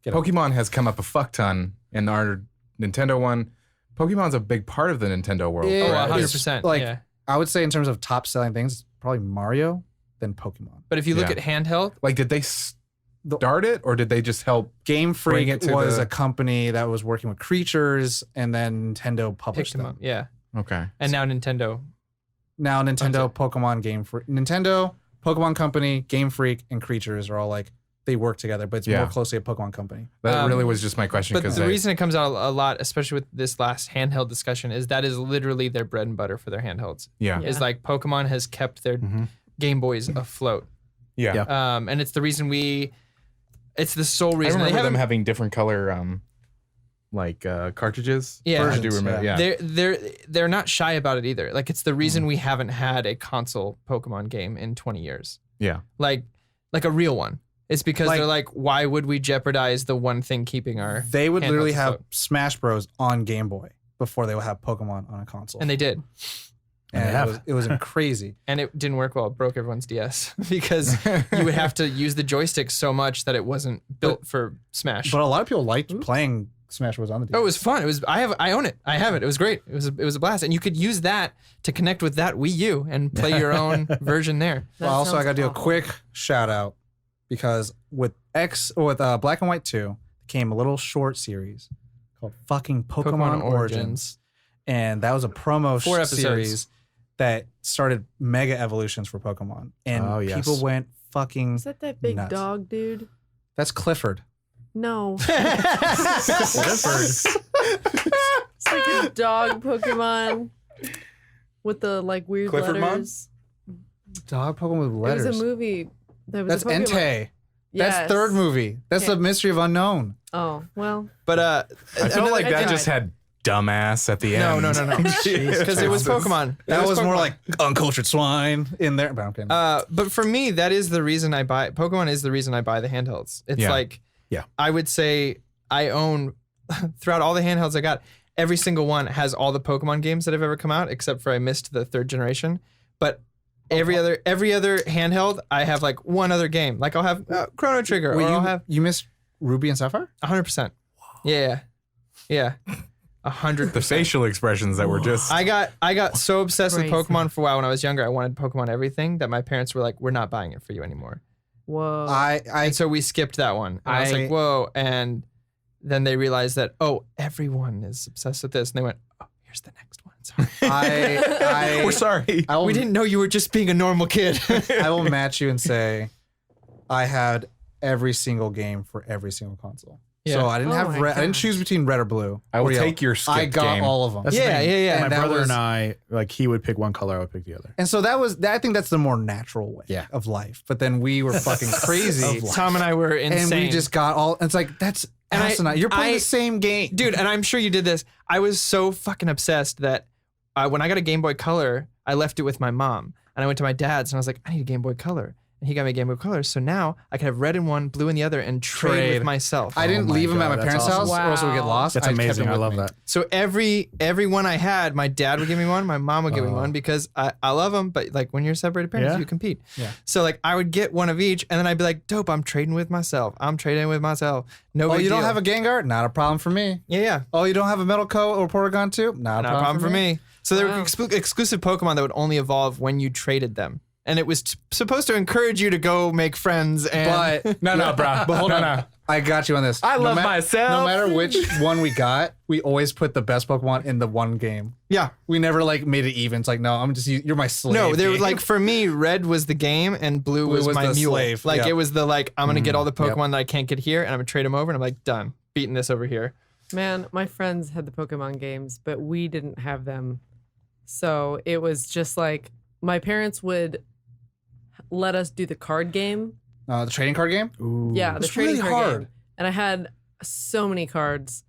Get out. Pokemon has come up a fuck ton in our Nintendo one. Pokemon's a big part of the Nintendo world. Oh, Yeah, right? 100%. Like yeah. I would say in terms of top selling things, probably Mario, then Pokemon. But if you look Yeah. at handheld, Like, did they start it or did they just help? Game Bring Freak it to was the- a company that was working with creatures, and then Nintendo picked published them them. up. Yeah. Okay. And now Nintendo. Now Nintendo, Okay. Pokemon, Game Freak, Nintendo, Pokemon Company, Game Freak, and Creatures are all like they work together, but it's Yeah. more closely a Pokemon company. That really was just my question. But Because the reason it comes out a lot, especially with this last handheld discussion, is that is literally their bread and butter for their handhelds. yeah. Is like Pokemon has kept their Game Boys afloat. Yeah. And it's the reason it's the sole I reason. They remember them haven't- having different color cartridges. Yeah. I do Versions, remember. yeah. Yeah. They're not shy about it either. Like it's the reason we haven't had a console Pokemon game in 20 years. Yeah. Like a real one. It's because Like- they're like, why would we jeopardize the one thing keeping our They would handhelds literally have afloat? Smash Bros on Game Boy before they would have Pokemon on a console. And they did. And they have. it was crazy. And it didn't work well. It broke everyone's DS because you would have to use the joystick so much that it wasn't built for Smash. But a lot of people liked playing Smash Bros on the DS. Oh, it was fun. It was. I own it. I have it. It was great. It was a blast, and you could use that to connect with that Wii U and play your own version there. That Well, also, I sounds got to do a awful. quick shout out because with Black and White 2 came a little short series called fucking Pokemon Origins. And that was a promo 4 episodes. series that started mega evolutions for Pokemon. And Oh, yes. people went fucking. Is that big nuts. dog dude? That's Clifford. No. It's like a dog Pokemon with the like weird Clifford Mon? letters. Dog Pokemon with letters. It was a movie. That was That's a Pokemon. Entei. Yes. That's third movie. That's the Okay. Mystery of Unknown. Oh well. But I felt like that and- just had dumbass at the no, end. no, because it was Pokemon. That It was more Pokemon. like uncultured swine in there. But I'm kidding. But for me, that is the reason I buy Pokemon. Is the reason I buy the handhelds. It's Yeah. like, Yeah. I would say I own throughout all the handhelds I got. Every single one has all the Pokemon games that have ever come out, except for I missed the 3rd generation. But every other handheld, I have like one other game. Like I'll have Chrono Trigger, Wait, or I'll have you missed Ruby and Sapphire? 100%. Yeah, 100%. The facial expressions that were just. I got so obsessed with Crazy. Pokemon for a while when I was younger. I wanted Pokemon everything that my parents were like, "We're not buying it for you anymore." Whoa. And so we skipped that one. And I was like, "Whoa!" And then they realized that everyone is obsessed with this, and they went, "Oh, here's the next one." Sorry. We're sorry. We didn't know you were just being a normal kid. I will match you and say I had every single game for every single console. Yeah. So I didn't Oh have my red. I didn't gosh. choose between red or blue. I will or yellow. take your skip I got game. all of them. That's the Yeah, thing. yeah, yeah. My And that brother was- and I, like, he would pick one color, I would pick the other. And so I think that's the more natural way Yeah. of life. But then we were fucking crazy. Tom and I were insane. And we just got all. It's like that's And asinine. You're playing I- the same game, dude, and I'm sure you did this. I was so fucking obsessed that when I got a Game Boy Color, I left it with my mom, and I went to my dad's, and I was like, I need a Game Boy Color, and he got me a Game Boy Color. So now I can have red in one, blue in the other, and trade with myself. I didn't my leave them at God, my that's parents' awesome. house, or else we would get Wow. lost. That's I kept amazing. them I with love me. that. So every one I had, my dad would give me one, my mom would give me one, because I love them, but like when you're separated parents, Yeah. you compete. Yeah. So like I would get one of each, and then I'd be like, dope, I'm trading with myself. I'm trading with myself. No Oh, big you don't deal. have a Gengar? Not a problem for me. Yeah. Oh, you don't have a Metal Coat or Porygon 2? Not a Not a problem for me. So there were Wow. exclusive Pokemon that would only evolve when you traded them. And it was supposed to encourage you to go make friends. And But No, bro. But hold no, on. no. I got you on this. I love No myself. matter which one we got, we always put the best Pokemon in the one game. Yeah. We never like made it even. It's like, no, I'm just you're my slave. No, they were game. like for me, red was the game and blue was was my the mule. slave, Like yep. it was the like I'm gonna get all the Yep. Pokemon that I can't get here, and I'm gonna trade them over, and I'm like done beating this over here. Man, my friends had the Pokemon games, but we didn't have them. So it was just like my parents would let us do the card game. the trading card game. Ooh. Yeah, the It's trading really card hard. game. And I had so many cards,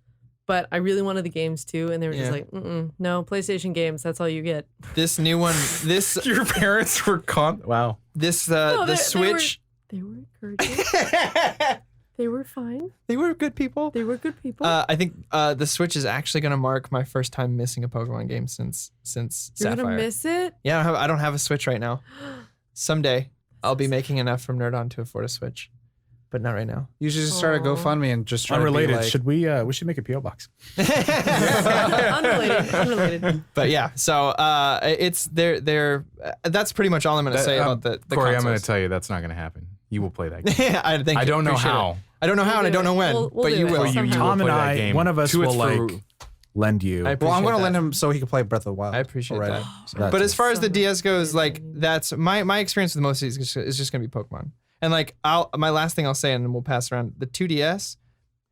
but I really wanted the games too. And they were just Yeah. like, no, PlayStation games, that's all you get. This new one, this Your parents were wow. this No, the Switch. They were encouraging. They were fine. They were good people. They were good people. I think the Switch is actually gonna mark my first time missing a Pokemon game since You're Sapphire. gonna miss it? Yeah, I don't have a Switch right now. Someday I'll be making enough from Nerd On to afford a Switch, but not right now. You should just start a Aw. GoFundMe and just try Unrelated. To be like, Should we should make a PO box? Unrelated. But yeah, so it's they're that's pretty much all I'm gonna say about the Corey, I'm going to consoles. tell you that's not going to happen. You will play that game. I think I don't know appreciate how. it. I don't know how, and I don't know when, We'll but do you it. will. Somehow. will Tom and play that I, game one of us to its will like fruit. lend you. I well, I'm appreciate going to that. lend him so he can play Breath of the Wild. I appreciate already. that. So that's But it. as far as the So DS goes, like amazing. that's my experience with most of these is just gonna be Pokemon. And like my last thing I'll say, and then we'll pass around the 2DS.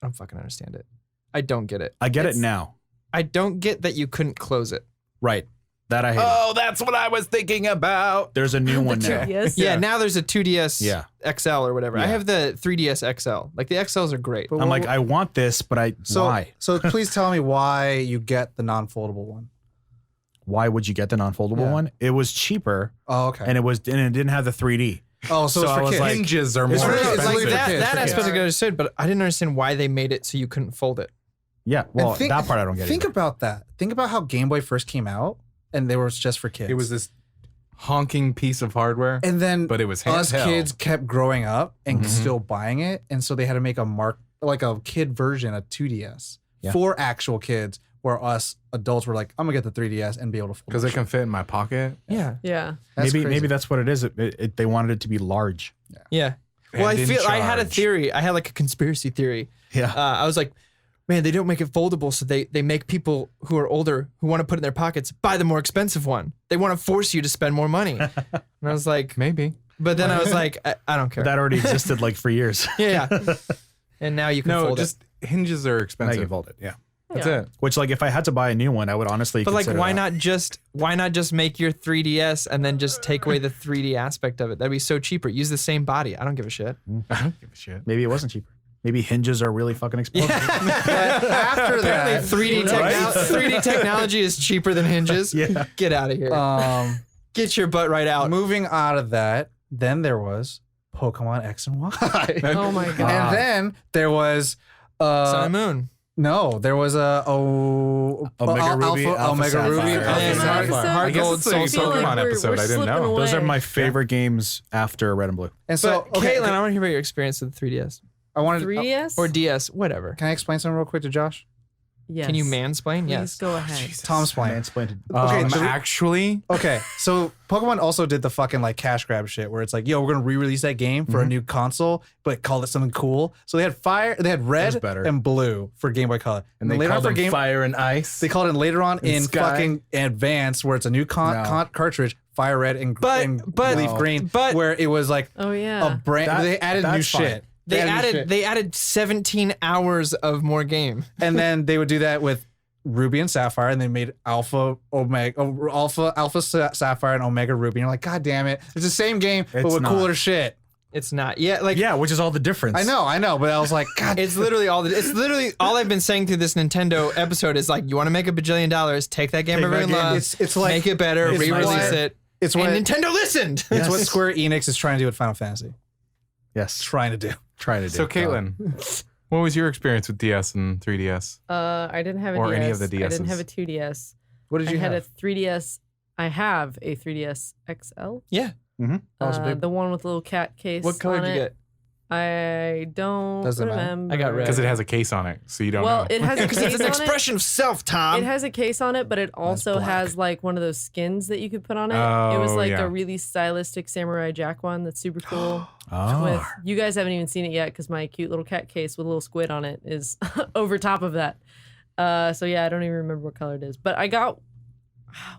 I don't fucking understand it. I don't get it. I get It's- it now. I don't get that you couldn't close it. Right. That I hate. Oh, that's what I was thinking about. There's a new one now. Yes. Yeah, now there's a 2DS Yeah. XL or whatever. I Yeah. have the 3DS XL. Like the XLs are great. But I'm what- like, I want this, but so, why? So please tell me why you get the non-foldable one. Why would you get the non-foldable Yeah. one? It was cheaper, Oh, okay. and it didn't have the 3D. oh, so, so it's I for was kids. like- Hinges are It's more really- Like it's expensive. for that kids, that for kids. aspect I understood, but I didn't understand why they made it so you couldn't fold it. Yeah, And well, that part I don't get. Think either. about that. Think about how Game Boy first came out, and they were just for kids. It was this honking piece of hardware. and then but it was us handheld. kids kept growing up and Mhm. still buying it, and so they had to make a kid version of 2DS Yeah. for actual kids. Where us adults were like, I'm gonna get the 3DS and be able to fold Because it can fit in my pocket. Yeah. Yeah. That's maybe crazy. that's what it is. They wanted it to be large. Yeah. Well, And in I had a charge. theory. I had like a conspiracy theory. Yeah. I was like, man, they don't make it foldable, so they make people who are older who want to put it in their pockets buy the more expensive one. They want to force you to spend more money. And I was like, Maybe. but then I was like, I don't care. That already existed like for years. yeah. And now you can No, fold just hinges are Now you expensive. can fold it. Yeah. That's Yeah. it. Which, like, if I had to buy a new one, I would honestly. it. But like, consider why that. not just make your 3DS and then just take away the 3D aspect of it? That'd be so cheaper. Use the same body. I don't give a shit. I don't give a shit. Maybe it wasn't cheaper. Maybe hinges are really fucking expensive. after Apparently, that. 3D technology is cheaper than hinges. Yeah. Get out of here. Get your butt right out. Moving out of that, then there was Pokemon X and Y. Oh my god. And then there was Sun and Moon. no, there was Omega Ruby, Alpha Omega Sapphire. Ruby, Yeah, Alpha yeah, Sapphire. Heart I guess Gold, it's a Soul I feel like Pokemon we're- episode. we're I didn't know. slipping Those are away. my favorite games after Red and Blue. And so, But okay, Caitlin, I want to hear about your experience with the 3DS 3DS or DS, whatever. can I explain something real quick to Josh? Yes. Can you mansplain? Please yes. go ahead. Tom's playing. Mansplained. Okay, Actually, Okay, so Pokemon also did the fucking like cash grab shit where it's like, yo, we're gonna re-release that game for a new console, but call it something cool. So they had red better. and blue for Game Boy Color, and they later on called for them Game, Fire and Ice. they called it later on in Sky. fucking Advance where it's a new cartridge, Fire Red and But- Leaf No. Green, but- where it was like Oh yeah. a brand. That- they added new that's fine. shit. They new added shit. they added 17 hours of more game. And then they would do that with Ruby and Sapphire, and they made Alpha Sapphire and Omega Ruby. And you're like, God damn it, it's the same game but It's with not. cooler shit. It's not. Yeah, like Yeah, which is all the difference. I know, but I was like, God. it's literally all I've been saying through this Nintendo episode is like, you want to make $1 billion, take that game Take everyone that game. loves, It's like make it better, it's re-release what- it. It's And what Nintendo listened. it's what Square Enix is trying to do with Final Fantasy. Yes. Trying to do. Trying to do. So, Caitlin, what was your experience with DS and 3DS? I didn't have a Or DS. any of the I didn't DSs. have a 2DS. What did I you had have? a 3DS. I have a 3DS XL. Yeah. Also big. The one with the little cat case. What color on did you it. I don't Doesn't matter. remember. I got red. Because it has a case on it, so you don't Well, know. it has a Because case it's an on expression of self, it. Tom. It has a case on it, but it also black. has like one of those skins that you could put on it. It was Oh, like yeah. a really stylistic Samurai Jack one that's super cool. Oh. With you guys haven't even seen it yet because my cute little cat case with a little squid on it is over top of that. So yeah, I don't even remember what color it is. But I got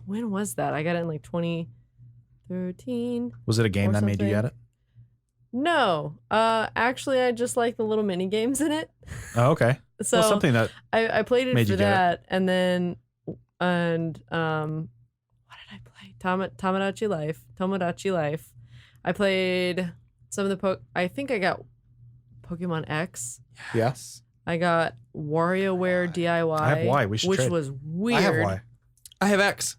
when was that? I got it in like 2013. Was it a game Or that made you something. get it? No, actually, I just like the little mini games in it. Oh, okay. So Well, something that I played it made for you get it. that, and then what did I play? Tomodachi Life. I played some of the I think I got Pokemon X. yes. I got WarioWare DIY. I have Y. We should which trade. was weird. I have Y. I have X.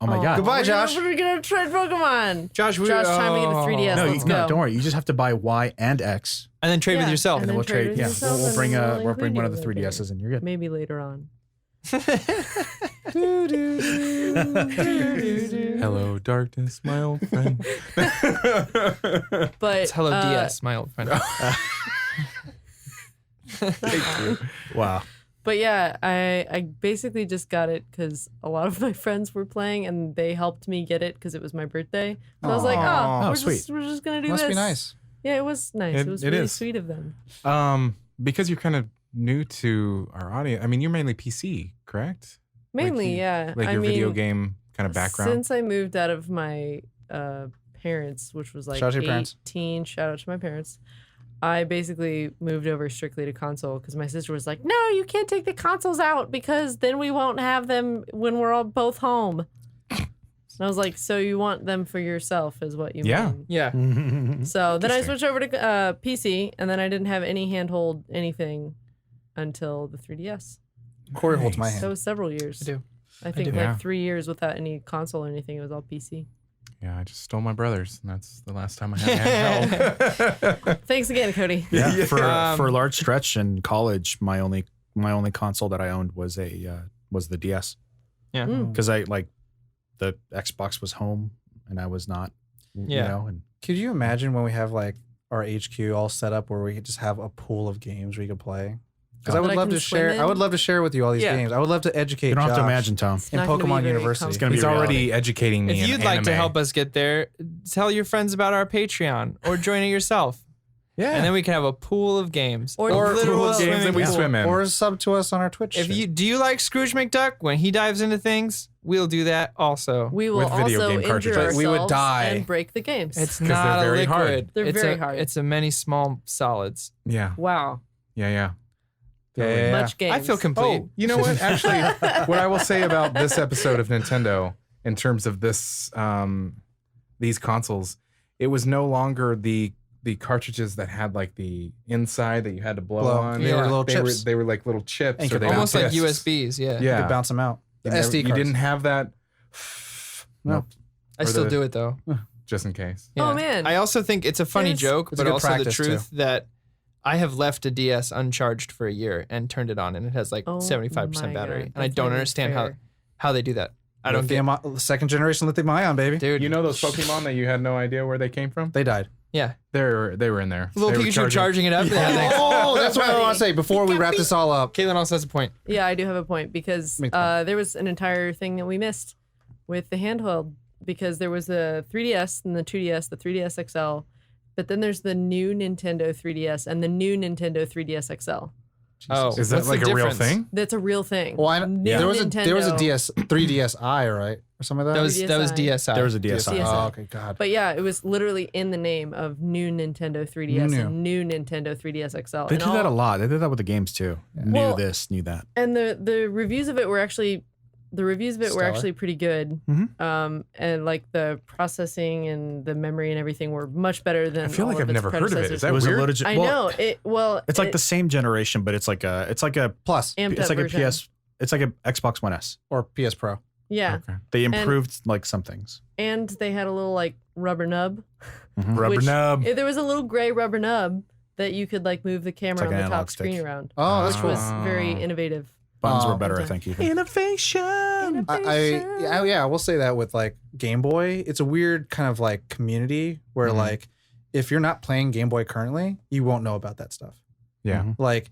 Oh my god. Goodbye, Josh. We're gonna trade Pokemon. Josh, Josh trying to get a 3DS. No, Let's no, go. don't worry. You just have to buy Y and X, And then trade with Yeah, yourself. and then then we'll trade trade. with Yeah, yourself, we'll and bring we'll we'll bring one of the include you 3DSs, and you're good. Maybe later on. Hello, darkness, my old friend. But It's Hello DS, my old friend. Wow. But yeah, I basically just got it because a lot of my friends were playing and they helped me get it because it was my birthday. So I was like, Aw. oh, Oh, we're sweet. just gonna do Must this. be nice. Yeah, it was nice. It was It really is. sweet of them. Because you're kind of new to our audience. I mean, you're mainly PC, correct? Mainly, you- yeah. Like I your video mean, game kind of background. Since I moved out of my parents, which was like Shout out to your parents. 18, shout out to my parents. I basically moved over strictly to console because my sister was like, "No, you can't take the consoles out because then we won't have them when we're all both home." And I was like, "So you want them for yourself, is what you Yeah. mean?" Yeah. So then I Interesting. switched over to PC, and then I didn't have any handhold anything until the 3DS. Corey holds my So it hand. was several years. I do. I think do. like Yeah. 3 years without any console or anything. It was all PC. Yeah, I just stole my brother's, and that's the last time I had handheld. Thanks again, Cody. Yeah. For Um, a large stretch in college, my only console that I owned was the DS Yeah. Mm. because I like the Xbox was home and I was not. You Yeah. know, and Could you imagine when we have like our HQ all set up where we could just have a pool of games we could play? Because I That would I love can to swim share. in? I would love to share with you all these Yeah. games. I would love to educate. you don't have to Josh imagine, Tom. It's in not gonna be Pokemon very University. It's gonna be He's reality. already educating me. If in you'd like to anime. help us get there, tell your friends about our Patreon or join it yourself. Yeah. And then we can have a pool of games. Or a literal literal games that swimming we pool. swim in. Or sub to us on our Twitch. If shit. you do you like Scrooge McDuck when he dives into things, we'll do that also. We will With video also game injure cartridges. ourselves We would die. and break the games. It's 'Cause not they're a very liquid. hard. They're it's very a, hard. It's a many small solids. Yeah. wow. Yeah. Yeah. Much games. I feel complete. Oh, you know what? Actually, what I will say about this episode of Nintendo, in terms of this, these consoles, it was no longer the cartridges that had like the inside that you had to blow on. They were little they chips. Were, they were like little chips. And or could they were Almost like discs. USBs. Yeah. You Yeah. could bounce them out. The You never- SD You cards. didn't have that. No. I Or still the- do it though. Just in case. Oh, Yeah. man. I also think it's a funny It's- joke, it's a but good also the practice, truth that I have left a DS uncharged for a year and turned it on, and it has like Oh 75% my battery, God, and I that's don't not even understand fair. how they do that. I don't get, second generation lithium ion, baby. dude. You know those Pokemon that you had no idea where they came from? They died. Yeah, They were in there. little They were Pikachu charging it up. Yeah, thanks. Oh, that's what I want to say before we wrap this all up. Caitlin also has a point. Yeah, I do have a point because Make the point. there was an entire thing that we missed with the handheld because there was the 3DS and the 2DS, the 3DS XL, but then there's the new Nintendo 3DS and the new Nintendo 3DS XL. Oh, Is that what's the like a real difference? thing? That's a real thing. Well, New there was a Nintendo. DS 3DSi, right, or something like That that. was DSi. There was a DSi. DSi. Oh, okay, God. But yeah, it was literally in the name of new Nintendo 3DS and new Nintendo 3DS XL. They and did that a lot. They did that with the games too. Knew Well- this, knew that. And the reviews of it were actually Stellar. actually pretty good. Mhm. And like the processing and the memory and everything were much better than I feel all like of I've its never heard of it. predecessors. Is that It was weird? a loaded. I well, know it. Well, It's like the same generation, but it's like a Plus amped it's up like a version. PS. It's like a Xbox One S. or PS Pro. Yeah, Okay. They improved like some things. and they had a little like rubber nub. Rubber Which- nub. There was a little gray rubber nub that you could like move the camera like on an the top analog screen stick. around, Oh, that's which cool. was very innovative. Buttons Oh, were better, I okay. think. Even. Innovation. Yeah, we'll say that with like Game Boy. It's a weird kind of like community where like if you're not playing Game Boy currently, you won't know about that stuff. Yeah. Mhm. Like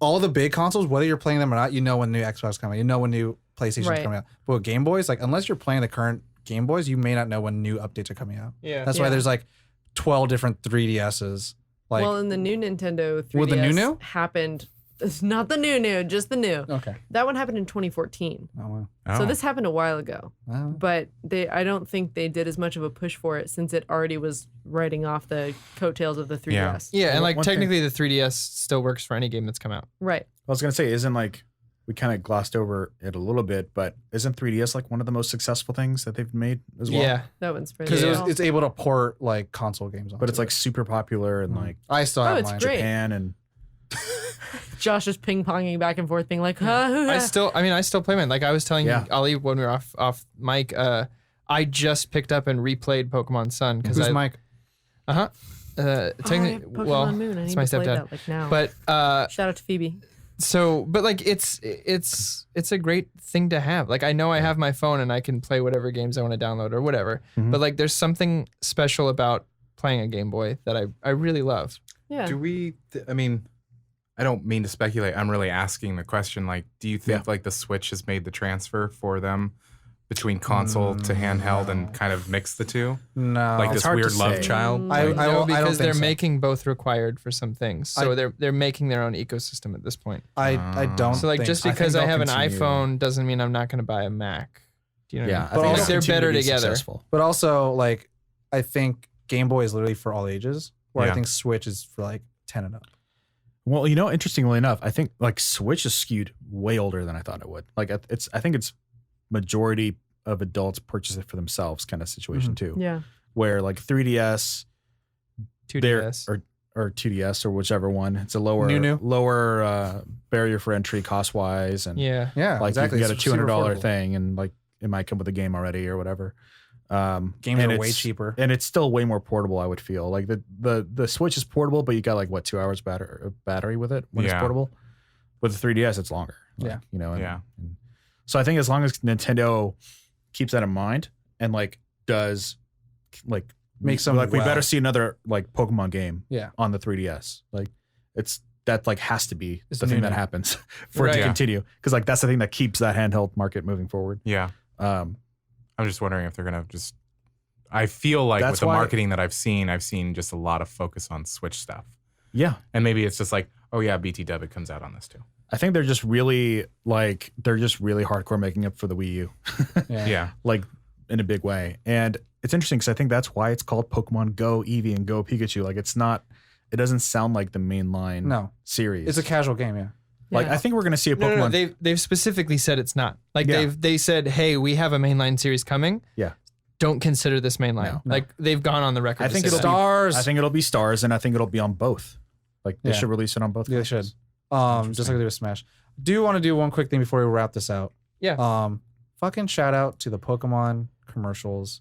all the big consoles, whether you're playing them or not, you know when new Xbox is coming, you know when new PlayStation's Right. coming out. But with Game Boys, like unless you're playing the current Game Boys, you may not know when new updates are coming out. Yeah. That's why Yeah. there's like 12 different 3DSs. Like well, and the new Nintendo 3DS With the new? happened. It's not the new, just the new. okay. That one happened in 2014. Oh wow. Oh. So this happened a while ago. Wow. But I don't think they did as much of a push for it since it already was riding off the coattails of the 3DS. Yeah, and One- like one thing- technically the 3DS still works for any game that's come out. Right. I was gonna say, isn't like we kind of glossed over it a little bit, but isn't 3DS like one of the most successful things that they've made as well? Yeah. That one's pretty Because cool. it's able to port like console games on. But it's like super popular and like I still Oh, have it's mine. great. Japan and Josh is ping-ponging back and forth being like, I still play mine. Like I was telling Yeah. you, Ollie, when we were off mic, I just picked up and replayed Pokemon Sun because Who's I Mike? technically Pokemon well Moon. I it's need my to play stepdad. that like now. But Shout out to Phoebe. so but like it's a great thing to have. Like I know I have my phone and I can play whatever games I want to download or whatever. Mhm. But like there's something special about playing a Game Boy that I really love. Yeah. Do we? I mean, I don't mean to speculate. I'm really asking the question. Like, do you think like the Switch has made the transfer for them between console to handheld and kind of mix the two? No. Like It's this hard to weird love say. child. I No, don't because think they're so. making both required for some things. So I- they're making their own ecosystem at this point. I don't. So like think just so. because they'll I have an continue. ialso doesn't mean I'm not going to buy a Mac. Do you know? yeah, what But I mean? also Like, they're continue better to be together. successful. But also, like, I think Game Boy is literally for all ages, where I Yeah. think Switch is for like 10 and up. Well, interestingly enough, I think like Switch is skewed way older than I thought it would. Like I think it's majority of adults purchase it for themselves kind of situation too. Yeah. Where like 3DS, they're- 2DS. or 2DS or whichever one, it's a lower New. lower barrier for entry cost wise, and Yeah. Yeah, like exactly. you can get a It's super $200 affordable. thing, and like it might come with a game already or whatever. Games and are way it's- cheaper. and it's still way more portable. I would feel like the Switch is portable, but you got like what 2 hours battery with it when it's Yeah. portable. With the 3DS, it's longer. Yeah. and, Yeah. and so I think as long as Nintendo keeps that in mind and like does like Make some like we well. better see another like Pokemon game Yeah. on the 3DS. Like it's that like has to be It's the new thing that now. happens for it to Right. continue because like that's the thing that keeps that handheld market moving forward. Yeah. Um, I'm just wondering if they're gonna just. I feel like That's with the why- marketing that I've seen just a lot of focus on Switch stuff, yeah, and maybe it's just like, oh yeah, BT Debit comes out on this too. I think they're just really hardcore making up for the Wii U. Yeah. Like in a big way. And it's interesting because I think that's why it's called Pokemon Go Eevee and Go Pikachu. Like it doesn't sound like the mainline No. series. It's a casual game, yeah. like Yeah. I think we're gonna see a No, Pokemon. no, they've specifically said it's not. Like Yeah. they said, hey, we have a mainline series coming. Yeah. Don't consider this mainline. No. Like they've gone on the record. I to think say it'll that. Stars. I think it'll be Stars, and I think it'll be on both. Like they Yeah. should release it on both. Yeah, they should. platforms. Just like they do with Smash. Do want to do one quick thing before we wrap this out. Yeah. Fucking shout out to the Pokemon commercials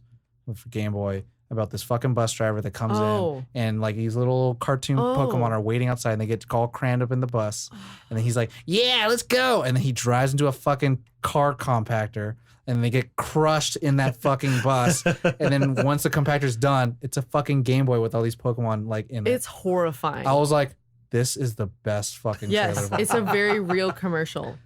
for Game Boy about this fucking bus driver that comes Oh. in and like these little cartoon Oh. Pokemon are waiting outside and they get all crammed up in the bus. And then he's like, yeah, let's go. And then he drives into a fucking car compactor and they get crushed in that fucking bus. And then once the compactor's done, it's a fucking Game Boy with all these Pokemon like in it. It's horrifying. I was like, this is the best fucking trailer Yes, of all it's a very real commercial.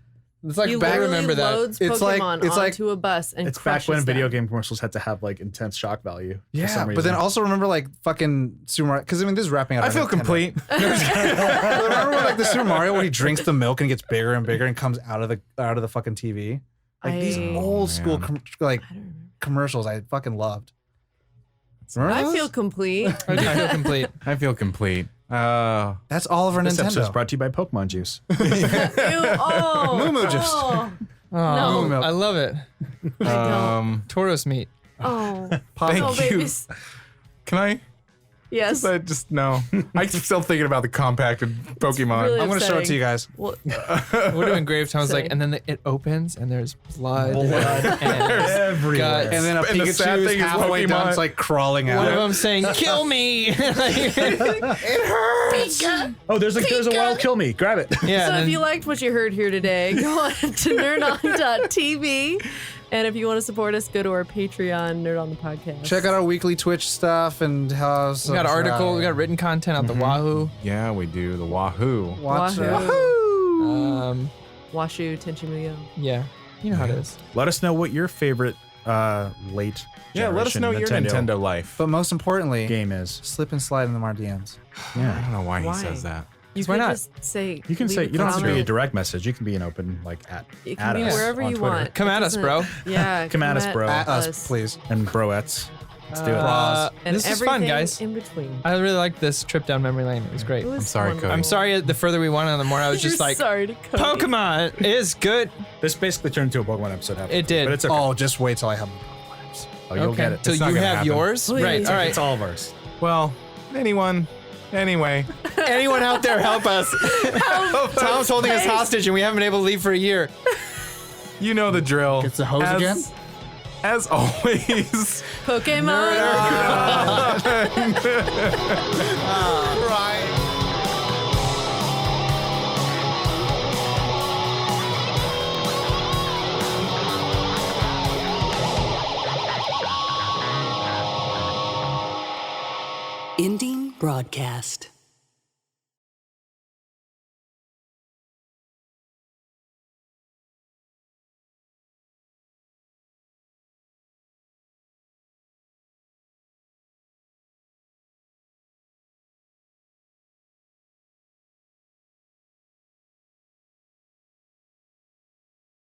It's like he back. literally remember that. loads It's like- Pokemon it's like- onto a bus and It's back crushes when video them. game commercials had to have like intense shock value. for Yeah, some but then reason. also remember like fucking Super Mario because I mean this is wrapping up. I on feel Nintendo. complete. Remember like the Super Mario where he drinks the milk and gets bigger and bigger and comes out of the fucking TV. Like these I- old school like I don't remember. commercials I fucking loved. Remember I those? feel complete. I feel complete. I feel complete. That's all of our this episode is Nintendo. brought to you by Pokemon Juice. Ew, oh, Moo Moo just- Oh, Oh, No. I love it. Tauros meat. oh. Pop- Oh, Thank you. babies. Can I? Yes. I just no. I'm still thinking about the compacted Pokemon. really I'm gonna show it to upsetting. you guys. Well, We're doing Grave Town's like, Same. and then it opens and there's blood, and Everywhere. guts. And then a And the sad Pikachu is thing is halfway down, Pokemon- it's like crawling one of out. them saying, "Kill me!" Oh, there's a wild kill me. Grab it. Yeah. so and if then- you liked what you heard here today, go on to nerdon.tv And if you want to support us, go to our Patreon, Nerd on the Podcast. Check out our weekly Twitch stuff and how. We got article, we got written content out the Wahoo. Yeah, we do. The Wahoo. Watch Wahoo. it. Washu, Tenchimuyo. Yeah, you know how it is. Let us know what your favorite late Yeah, let us know your Nintendo life. But most importantly, game is. slip and slide in the DMs. I don't know why he says that. You Why could not? just say. You can leave say a you don't have to be a comment. direct message. You can be an open like at It can be us wherever on you Twitter. want. Come It at us, doesn't- bro. Yeah, Come at us, bro. At us, please. And broettes. Let's do it. And This is fun, everything guys. In between. I really liked this trip down memory lane. It was great. It was I'm sorry, wonderful. Cody. I'm sorry. The further we went on, the more I was just You're like, sorry to Cody. Pokemon is good. This basically turned into a Pokemon episode. It did. But it's okay. Oh, just wait till I have. Oh, you'll get it. So It's not you gonna have happen. yours, Please. right? All right. It's all of ours. Well, anyway. Anyone out there, help us. Tom's holding us Please. hostage, and we haven't been able to leave for a year. You know the drill. Gets the hose again? As always. Pokemon. Ending broadcast.